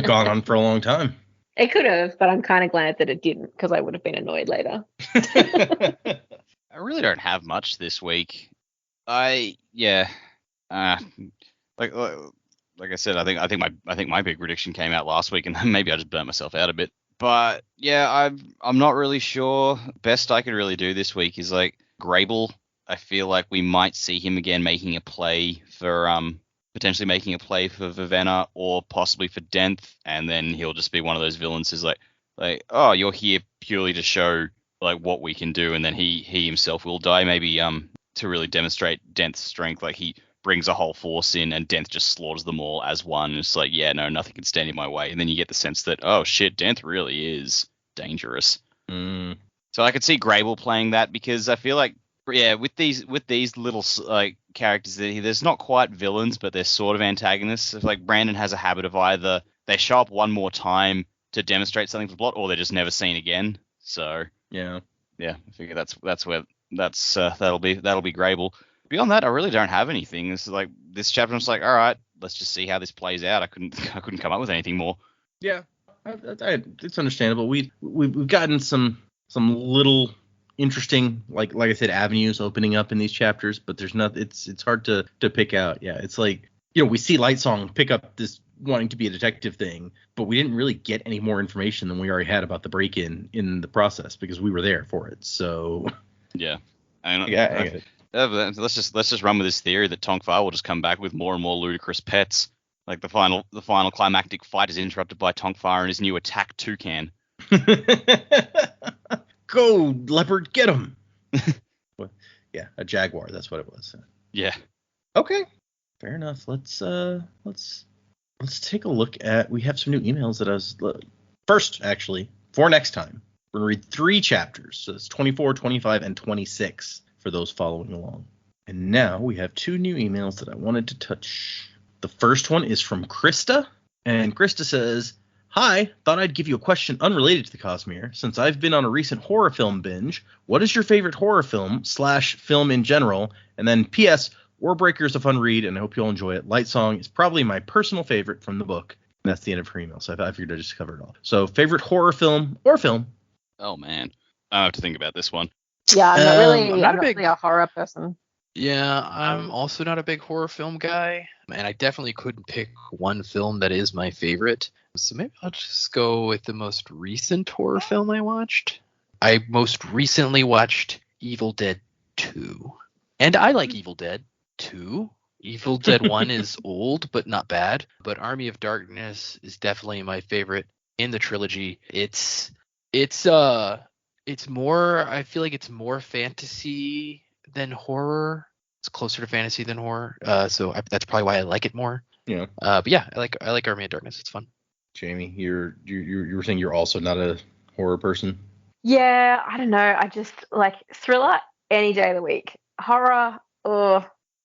gone on for a long time. It could have, but I'm kind of glad that it didn't, because I would have been annoyed later. I really don't have much this week. Like I said, I think my big prediction came out last week, and maybe I just burnt myself out a bit. But yeah, I'm not really sure. Best I could really do this week is like Grable. I feel like we might see him again making a play for potentially making a play for Vivenna or possibly for Denth, and then he'll just be one of those villains who's like, oh, you're here purely to show like what we can do, and then he himself will die, maybe to really demonstrate Denth's strength. Like he brings a whole force in and Denth just slaughters them all as one. It's like, yeah, no, nothing can stand in my way. And then you get the sense that, oh shit, Denth really is dangerous. So I could see Grable playing that, because I feel like, yeah, with these little like characters, there's not quite villains, but they're sort of antagonists. It's like Brandon has a habit of either they show up one more time to demonstrate something for the plot, or they're just never seen again. So yeah, I figure that'll be Grable. Beyond that, I really don't have anything. This is like this chapter. I'm just like, all right, let's just see how this plays out. I couldn't come up with anything more. Yeah, it's understandable. We've gotten some some little interesting, like I said, avenues opening up in these chapters, but there's not. It's hard to pick out. Yeah, it's like, we see Lightsong pick up this wanting to be a detective thing, but we didn't really get any more information than we already had about the break-in in the process because we were there for it. So yeah, I get it. Let's just run with this theory that Tongfa will just come back with more and more ludicrous pets. Like the final climactic fight is interrupted by Tongfa and his new attack toucan. Go, leopard, get him. Yeah, a jaguar. That's what it was. Yeah. Okay, fair enough. Let's take a look at. We have some new emails that I was first actually for next time. We're gonna read 3 chapters. So it's 24, 25, and 26 for those following along. And now we have 2 new emails that I wanted to touch. The first one is from Krista, and Krista says, "Hi, thought I'd give you a question unrelated to the Cosmere. Since I've been on a recent horror film binge, what is your favorite horror film / film in general? And then P.S. Warbreaker is a fun read, and I hope you'll enjoy it. Lightsong is probably my personal favorite from the book." And that's the end of her email, so I figured I just covered it all. So favorite horror film or film? Oh, man. I have to think about this one. Yeah, I'm not big- really a horror person. Yeah, I'm also not a big horror film guy, and I definitely couldn't pick one film that is my favorite. So maybe I'll just go with the most recent horror film I watched. I most recently watched Evil Dead 2. And I like Evil Dead 2. Evil Dead 1 is old, but not bad. But Army of Darkness is definitely my favorite in the trilogy. It's more, I feel like it's more fantasy than horror. It's closer to fantasy than horror. That's probably why I like it more. Yeah. But yeah, I like Army of Darkness. It's fun. Jamie, you were saying you're also not a horror person? Yeah, I don't know. I just like thriller any day of the week. Horror,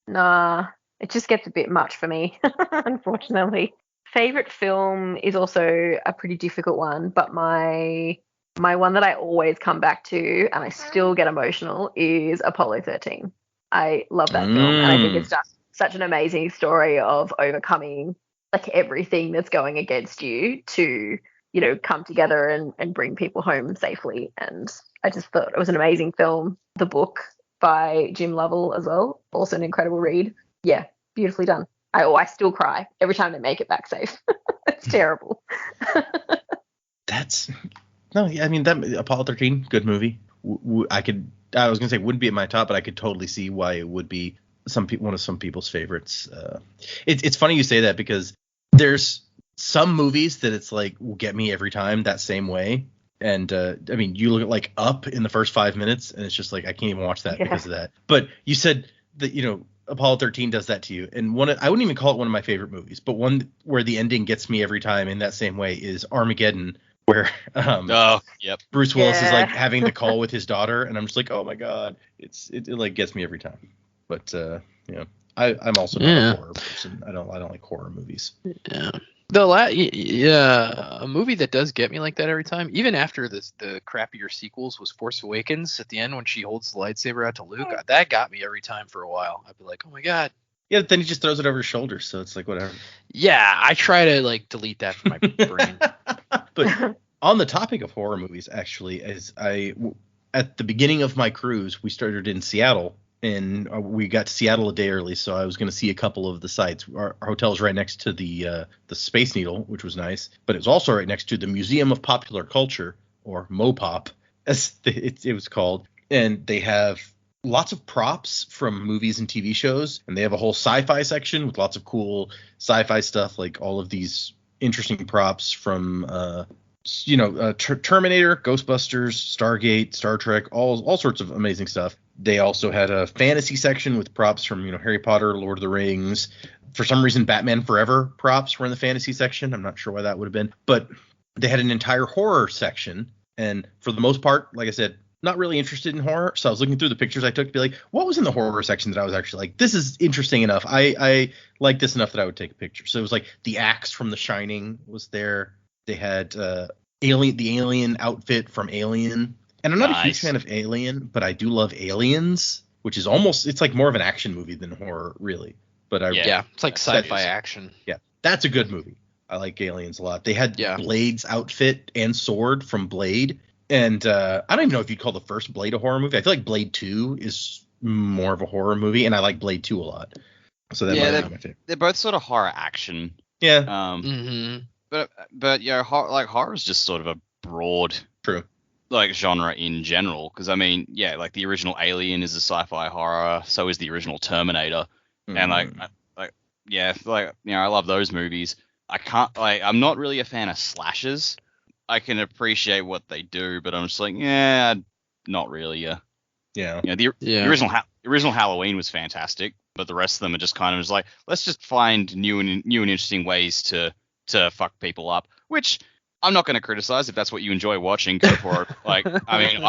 nah. It just gets a bit much for me, unfortunately. Favorite film is also a pretty difficult one, but my one that I always come back to and I still get emotional is Apollo 13. I love that film, and I think it's just such an amazing story of overcoming like everything that's going against you to, come together and bring people home safely. And I just thought it was an amazing film. The book by Jim Lovell as well, also an incredible read. Yeah, beautifully done. I still cry every time they make it back safe. It's terrible. That Apollo 13, good movie. I was gonna say wouldn't be at my top, but I could totally see why it would be one of some people's favorites. It's funny you say that because there's some movies that it's like will get me every time that same way. And you look at like Up in the first 5 minutes, and it's just like I can't even watch that because of that. But you said that Apollo 13 does that to you, and I wouldn't even call it one of my favorite movies, but one where the ending gets me every time in that same way is Armageddon, where Bruce Willis is like having the call with his daughter, and I'm just like, oh my god, it like gets me every time. But I'm also not a horror person. I don't like horror movies. Yeah. A movie that does get me like that every time, even after the crappier sequels, was Force Awakens. At the end when she holds the lightsaber out to Luke, that got me every time for a while. I'd be like, oh my god. Yeah, then he just throws it over his shoulder, so it's like whatever. Yeah, I try to like delete that from my brain. But on the topic of horror movies, actually, at the beginning of my cruise, we started in Seattle, and we got to Seattle a day early, so I was going to see a couple of the sites. Our hotel is right next to the Space Needle, which was nice, but it was also right next to the Museum of Popular Culture, or MoPop, as it was called, and they have lots of props from movies and TV shows, and they have a whole sci-fi section with lots of cool sci-fi stuff, like all of these interesting props from Terminator, Ghostbusters, Stargate, Star Trek, all sorts of amazing stuff. They also had a fantasy section with props from Harry Potter, Lord of the Rings. For some reason, Batman Forever props were in the fantasy section. I'm not sure why that would have been, but they had an entire horror section. And for the most part, like I said, not really interested in horror. So I was looking through the pictures I took to be like, what was in the horror section that I was actually like, this is interesting enough. I like this enough that I would take a picture. So it was like the axe from The Shining was there. They had the alien outfit from Alien. And I'm not a huge fan of Alien, but I do love Aliens, which is it's like more of an action movie than horror, really. But it's like sci-fi action. Yeah, that's a good movie. I like Aliens a lot. They had Blade's outfit and sword from Blade, And I don't even know if you'd call the first Blade a horror movie. I feel like Blade 2 is more of a horror movie, and I like Blade 2 a lot. So that might be my favorite. They're both sort of horror action. Yeah. But yeah, horror is just sort of a broad like genre in general. Because I mean, yeah, like the original Alien is a sci-fi horror. So is the original Terminator. And I love those movies. I'm not really a fan of slashers. I can appreciate what they do, but I'm just like, not really. Yeah. The original Halloween was fantastic, but the rest of them are just kind of just like, let's just find new and interesting ways to fuck people up, which I'm not going to criticize. If that's what you enjoy watching, go for it. Like, I mean,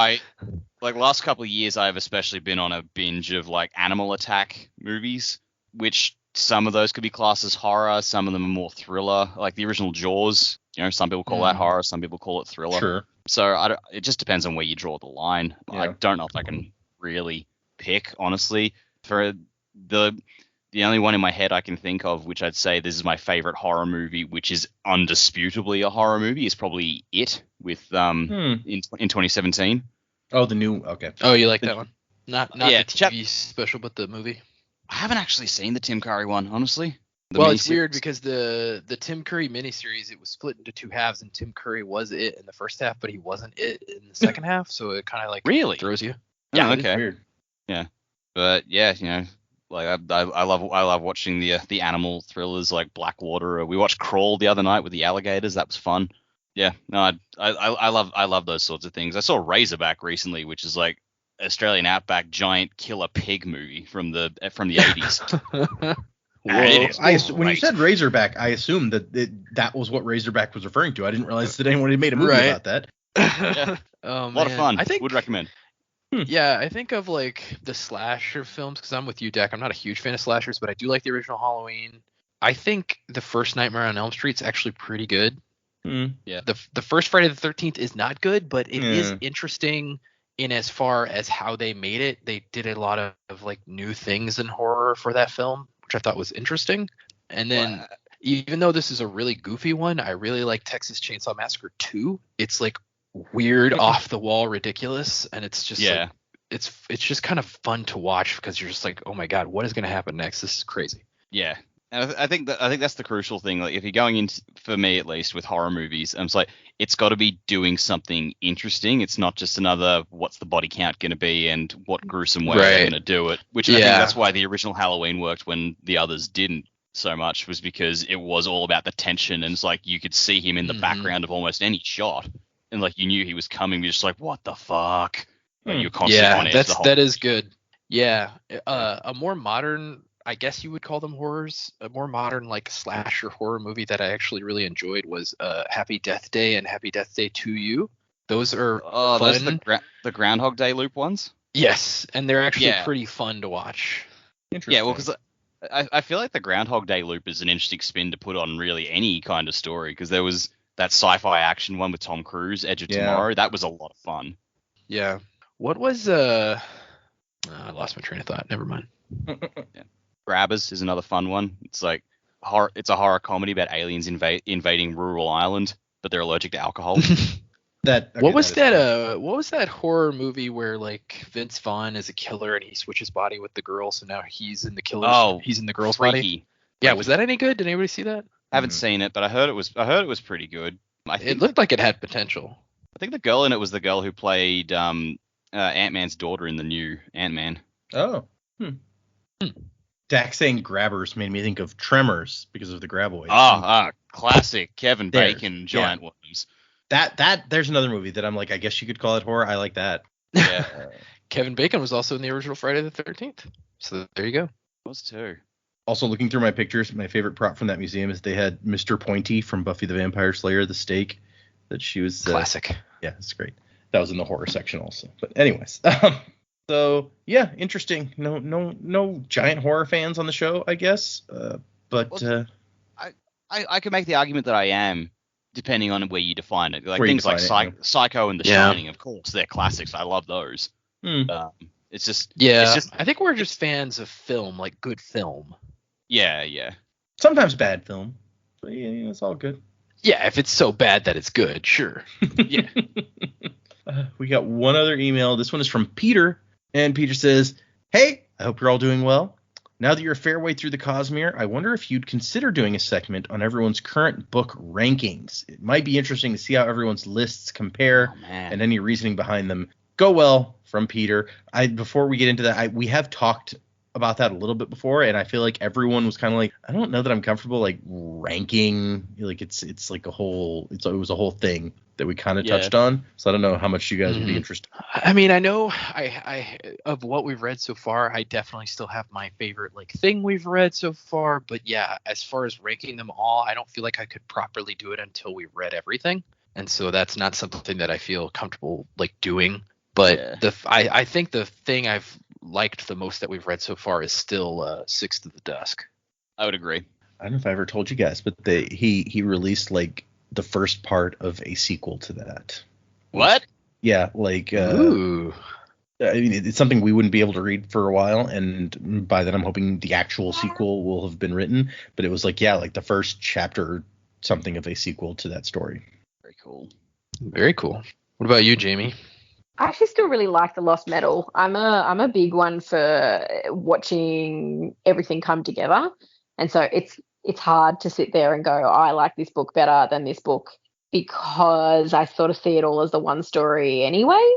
last couple of years, I've especially been on a binge of like animal attack movies, which some of those could be classed as horror. Some of them are more thriller, like the original Jaws. Some people call that horror, some people call it thriller. Sure. So it just depends on where you draw the line. Yeah. I don't know if I can really pick, honestly. For the only one in my head I can think of, which I'd say this is my favorite horror movie, which is undisputably a horror movie, is probably It with in 2017. Oh, the new. Okay. Oh, you like that one? Not the TV special, but the movie. I haven't actually seen the Tim Curry one, honestly. It's weird because the Tim Curry miniseries, it was split into two halves, and Tim Curry was It in the first half, but he wasn't It in the second half, so it kind of like really throws you. Yeah, okay. Weird. Yeah, but yeah, like I love watching the animal thrillers like Blackwater. We watched Crawl the other night with the alligators. That was fun. Yeah, no, I love those sorts of things. I saw Razorback recently, which is like Australian outback giant killer pig movie from the 80s. When you said Razorback, I assumed that was what Razorback was referring to. I didn't realize that anyone had made a movie about that. Yeah. A lot of fun. Would recommend. Yeah, I think of like the slasher films because I'm with you, Dak. I'm not a huge fan of slashers, but I do like the original Halloween. I think the first Nightmare on Elm Street's actually pretty good. Yeah. The first Friday the 13th is not good, but it is interesting in as far as how they made it. They did a lot of like new things in horror for that film, which I thought was interesting. And then even though this is a really goofy one, I really like Texas Chainsaw Massacre 2. It's like weird, off the wall, ridiculous, and it's just like, it's just kind of fun to watch because you're just like, oh my god, what is going to happen next? This is crazy. Yeah. And I think that's the crucial thing. Like, if you're going in, for me at least, with horror movies, I'm like, it's got to be doing something interesting. It's not just another what's the body count going to be and what gruesome way they're going to do it. Which I think that's why the original Halloween worked when the others didn't so much, was because it was all about the tension, and it's like you could see him in the background of almost any shot, and like you knew he was coming. You're just like, what the fuck? Like, you're constantly on edge. That is good. Yeah, a more modern, I guess you would call them horrors, a more modern like slasher horror movie that I actually really enjoyed was Happy Death Day and Happy Death Day 2U. Those are fun. Those are the Groundhog Day loop ones? Yes, and they're actually pretty fun to watch. Interesting. Yeah, well, because I feel like the Groundhog Day loop is an interesting spin to put on really any kind of story, because there was that sci-fi action one with Tom Cruise, Edge of Tomorrow. That was a lot of fun. Yeah. What was I lost my train of thought. Never mind. Yeah. Grabbers is another fun one. It's like horror. It's a horror comedy about aliens invading rural Ireland, but they're allergic to alcohol. What was that horror movie where like Vince Vaughn is a killer and he switches body with the girl, so now he's in the killer's. Oh, he's in the girl's body. Yeah, was that any good? Did anybody see that? I haven't seen it, but I heard it was pretty good. It looked like it had potential. I think the girl in it was the girl who played Ant-Man's daughter in the new Ant-Man. Oh. Dak saying Grabbers made me think of Tremors because of the graboids. Classic Kevin Bacon giant worms. There's another movie that I'm like, I guess you could call it horror. I like that. Yeah. Kevin Bacon was also in the original Friday the 13th. So there you go. Was too. Also, looking through my pictures, my favorite prop from that museum is they had Mr. Pointy from Buffy the Vampire Slayer, the steak that she was. Classic. Yeah, it's great. That was in the horror section also. But anyways, so yeah, interesting. No giant horror fans on the show, I guess. I could make the argument that I am, depending on where you define it. Like things like Psycho and The Shining, of course, they're classics. I love those. It's just I think we're just fans of film, like good film. Yeah. Sometimes bad film, but yeah, it's all good. Yeah, if it's so bad that it's good, sure. Yeah. We got one other email. This one is from Peter, and Peter says, "Hey, I hope you're all doing well. Now that you're a fair way through the Cosmere, I wonder if you'd consider doing a segment on everyone's current book rankings. It might be interesting to see how everyone's lists compare and any reasoning behind them. Go well," from Peter. Before we get into that, we have talked about that a little bit before, and I feel like everyone was kind of like, I don't know that I'm comfortable like ranking. Like it's like it was a whole thing that we kind of touched on. So I don't know how much you guys would be interested. I mean, I know I of what we've read so far, I definitely still have my favorite like thing we've read so far. But yeah, as far as ranking them all, I don't feel like I could properly do it until we read everything. And so that's not something that I feel comfortable like doing. But I think the thing I've liked the most that we've read so far is still Six to the Dusk. I would agree. I don't know if I ever told you guys, but he released like the first part of a sequel to that. What? Yeah, like Ooh. I mean, it's something we wouldn't be able to read for a while, and by then I'm hoping the actual sequel will have been written. But it was like the first chapter or something of a sequel to that story. Very cool. Very cool. What about you, Jamie? I actually still really like The Lost Metal. I'm a big one for watching everything come together, and so it's hard to sit there and go, oh, I like this book better than this book, because I sort of see it all as the one story anyway.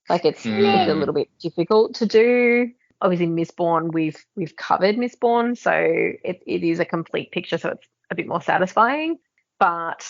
Like it's a little bit difficult to do. Obviously, Mistborn, we've covered Mistborn, so it is a complete picture, so it's a bit more satisfying. But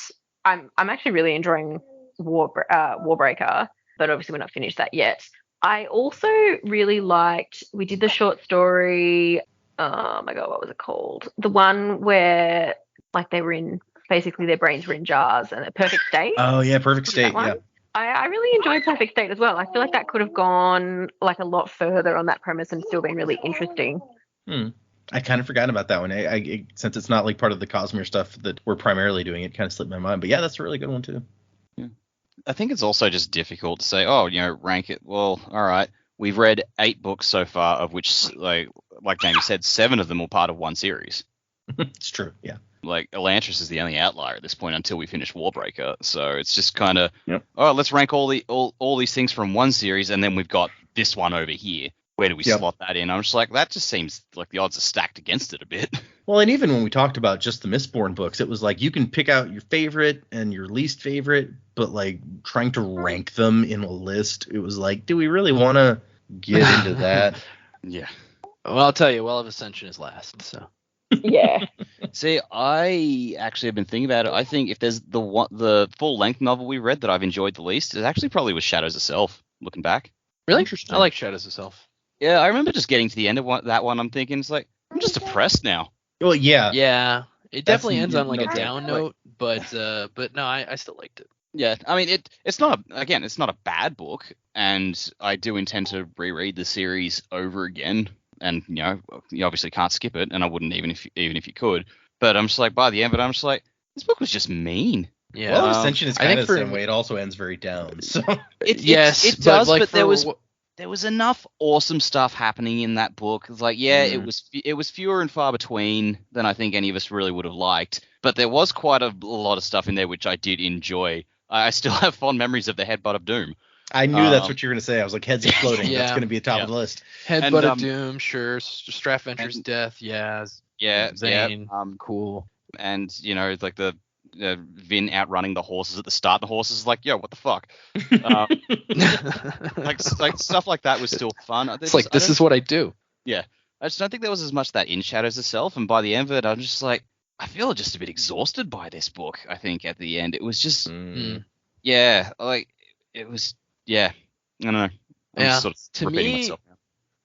I'm actually really enjoying Warbreaker. But obviously we're not finished that yet. I also really liked, we did the short story, oh my God, what was it called? The one where like they were in, basically their brains were in jars, and a Perfect State. Oh yeah, Perfect State, yeah. I really enjoyed Perfect State as well. I feel like that could have gone like a lot further on that premise and still been really interesting. I kind of forgot about that one. I since it's not like part of the Cosmere stuff that we're primarily doing, it kind of slipped my mind. But yeah, that's a really good one too. I think it's also just difficult to say, rank it. Well, all right. We've read 8 books so far, of which, like Jamie said, 7 of them were part of one series. It's true, yeah. Like, Elantris is the only outlier at this point until we finish Warbreaker. So it's just kind of, let's rank all these things from one series, and then we've got this one over here. Where do we slot that in? I'm just like, that just seems like the odds are stacked against it a bit. Well, and even when we talked about just the Mistborn books, it was like you can pick out your favorite and your least favorite, but like trying to rank them in a list, it was like, do we really want to get into that? Yeah. Well, I'll tell you, Well of Ascension is last, so. Yeah. See, I actually have been thinking about it. I think if there's the full-length novel we read that I've enjoyed the least, it actually probably was Shadows of Self, looking back. Really? Interesting. I like Shadows of Self. Yeah, I remember just getting to the end of that one. I'm thinking, it's like, I'm just depressed now. Well, yeah. Yeah, it definitely ends on like a down note, but no, I still liked it. Yeah, I mean, it's not a bad book, and I do intend to reread the series over again, and you obviously can't skip it, and I wouldn't even if you could. But I'm just like, by the end of it, I'm just like, this book was just mean. Yeah, well, Ascension is kind of the same way. It also ends very down. So it does, but there was enough awesome stuff happening in that book. It's like, it was fewer and far between than I think any of us really would have liked. But there was quite a lot of stuff in there which I did enjoy. I still have fond memories of the Headbutt of Doom. I knew that's what you were going to say. I was like, heads exploding. That's going to be a top of the list. Headbutt of Doom, sure. Strathventure's death, yeah. Zane, cool. And, like the Vin outrunning the horses at the start. The horses like, yo, what the fuck? Like stuff like that was still fun. It's like, this is what I do. Yeah. I just don't think there was as much of that in Shadows of Self. And by the end of it, I'm just like, I feel just a bit exhausted by this book, I think, at the end. It was just, I don't know. I'm sort of repeating myself now.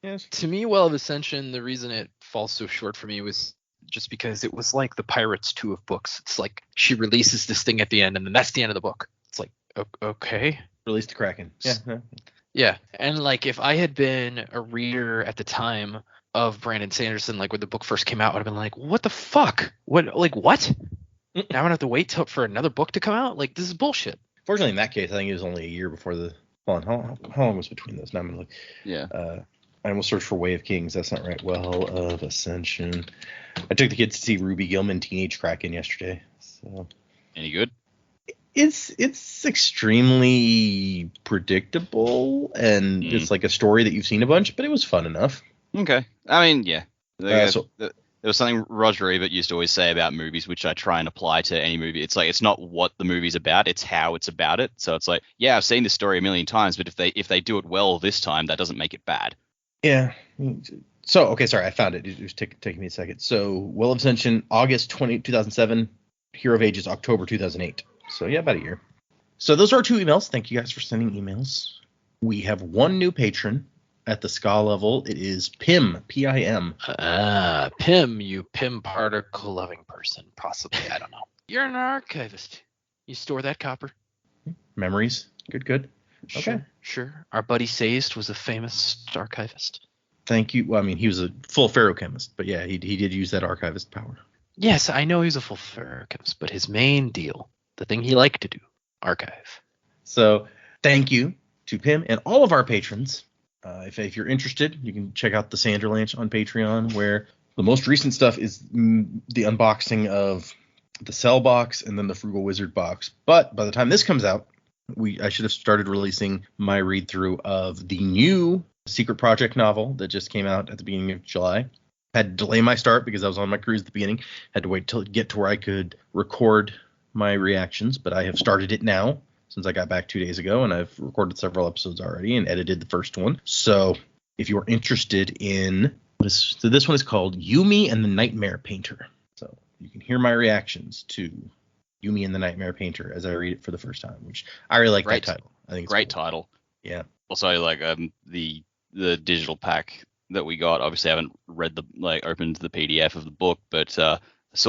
Yes. To me, Well of Ascension, the reason it falls so short for me was just because it was like the Pirates 2 of books. It's like she releases this thing at the end, and then that's the end of the book. It's like, okay. Release the Kraken. Yeah. Yeah. And like, if I had been a reader at the time of Brandon Sanderson, like when the book first came out, I would have been like, what the fuck? What? Now I'm gonna have to wait for another book to come out? Like, this is bullshit. Fortunately, in that case, I think it was only a year before the. Hold on, how long was between those? Now I'm gonna look. Yeah. I almost searched for Way of Kings. That's not right. Well of Ascension. I took the kids to see Ruby Gilman Teenage Kraken yesterday. So. Any good? It's extremely predictable, and it's like a story that you've seen a bunch, but it was fun enough. Okay. I mean, yeah. There So was something Roger Ebert used to always say about movies, which I try and apply to any movie. It's like, it's not what the movie's about, it's how it's about it. So it's like, yeah, I've seen this story a million times, but if they do it well this time, that doesn't make it bad. yeah. So okay, sorry, I found it. It was taking me a second. So Well of Ascension, August 2007. Hero of Ages, October 2008. So yeah, about a year. So those are our 2 emails. Thank you guys for sending emails. We have 1 new patron at the ska level. It is Pim, P-I-M. Pim, you Pim particle loving person. Possibly, I don't know. You're an archivist. You store that copper? Memories. Good. Okay. Sure. Our buddy Sayst was a famous archivist. Thank you. Well, I mean, he was a full ferrochemist, but yeah, he did use that archivist power. Yes, I know he's a full ferrochemist, but his main deal, the thing he liked to do, archive. So thank you to Pim and all of our patrons. If you're interested, you can check out the Sanderlanche on Patreon, where the most recent stuff is the unboxing of the Cell box and then the Frugal Wizard box. But by the time this comes out, I should have started releasing my read through of the new Secret Project novel that just came out at the beginning of July. Had to delay my start because I was on my cruise at the beginning. Had to wait till it get to where I could record my reactions, but I have started it now since I got back 2 days ago, and I've recorded several episodes already and edited the first one. So if you're interested in this one is called Yumi and the Nightmare Painter. So you can hear my reactions to Yumi and the Nightmare Painter as I read it for the first time, which I really like that title. I think it's great cool. title. Yeah. Also, like the digital pack that we got. Obviously, I haven't opened the PDF of the book, but so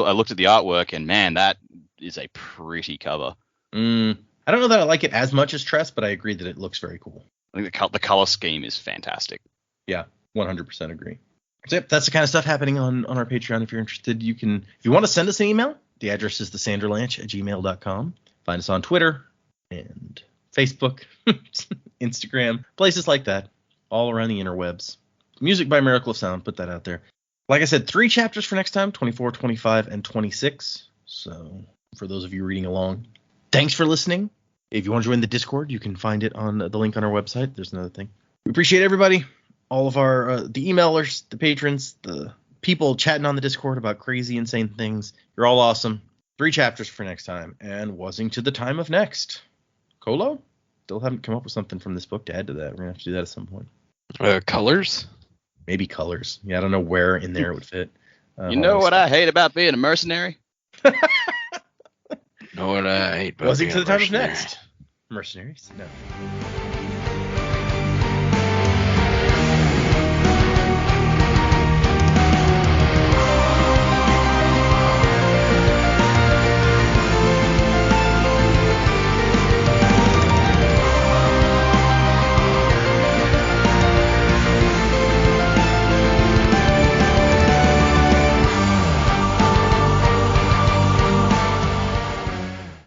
I looked at the artwork, and man, that is a pretty cover. I don't know that I like it as much as Tress, but I agree that it looks very cool. I think the color scheme is fantastic. Yeah, 100% agree. So yep, that's the kind of stuff happening on our Patreon. If you're interested, if you want to send us an email, the address is thesanderlanche@gmail.com. Find us on Twitter and Facebook, Instagram, places like that, all around the interwebs. Music by Miracle of Sound, put that out there. Like I said, 3 chapters for next time, 24, 25, and 26. So for those of you reading along, thanks for listening. If you want to join the Discord, you can find it on the link on our website. There's another thing. We appreciate everybody, all of our the emailers, the patrons, the people chatting on the Discord about crazy, insane things. You're all awesome. 3 chapters for next time, and wasing to the time of next. Colo? Still haven't come up with something from this book to add to that. We're going to have to do that at some point. Colors? Maybe colors. Yeah, I don't know where in there it would fit. You know what I hate about being a mercenary? Know what I hate about Wasing being to the a time of mercenary? next. Mercenaries? No.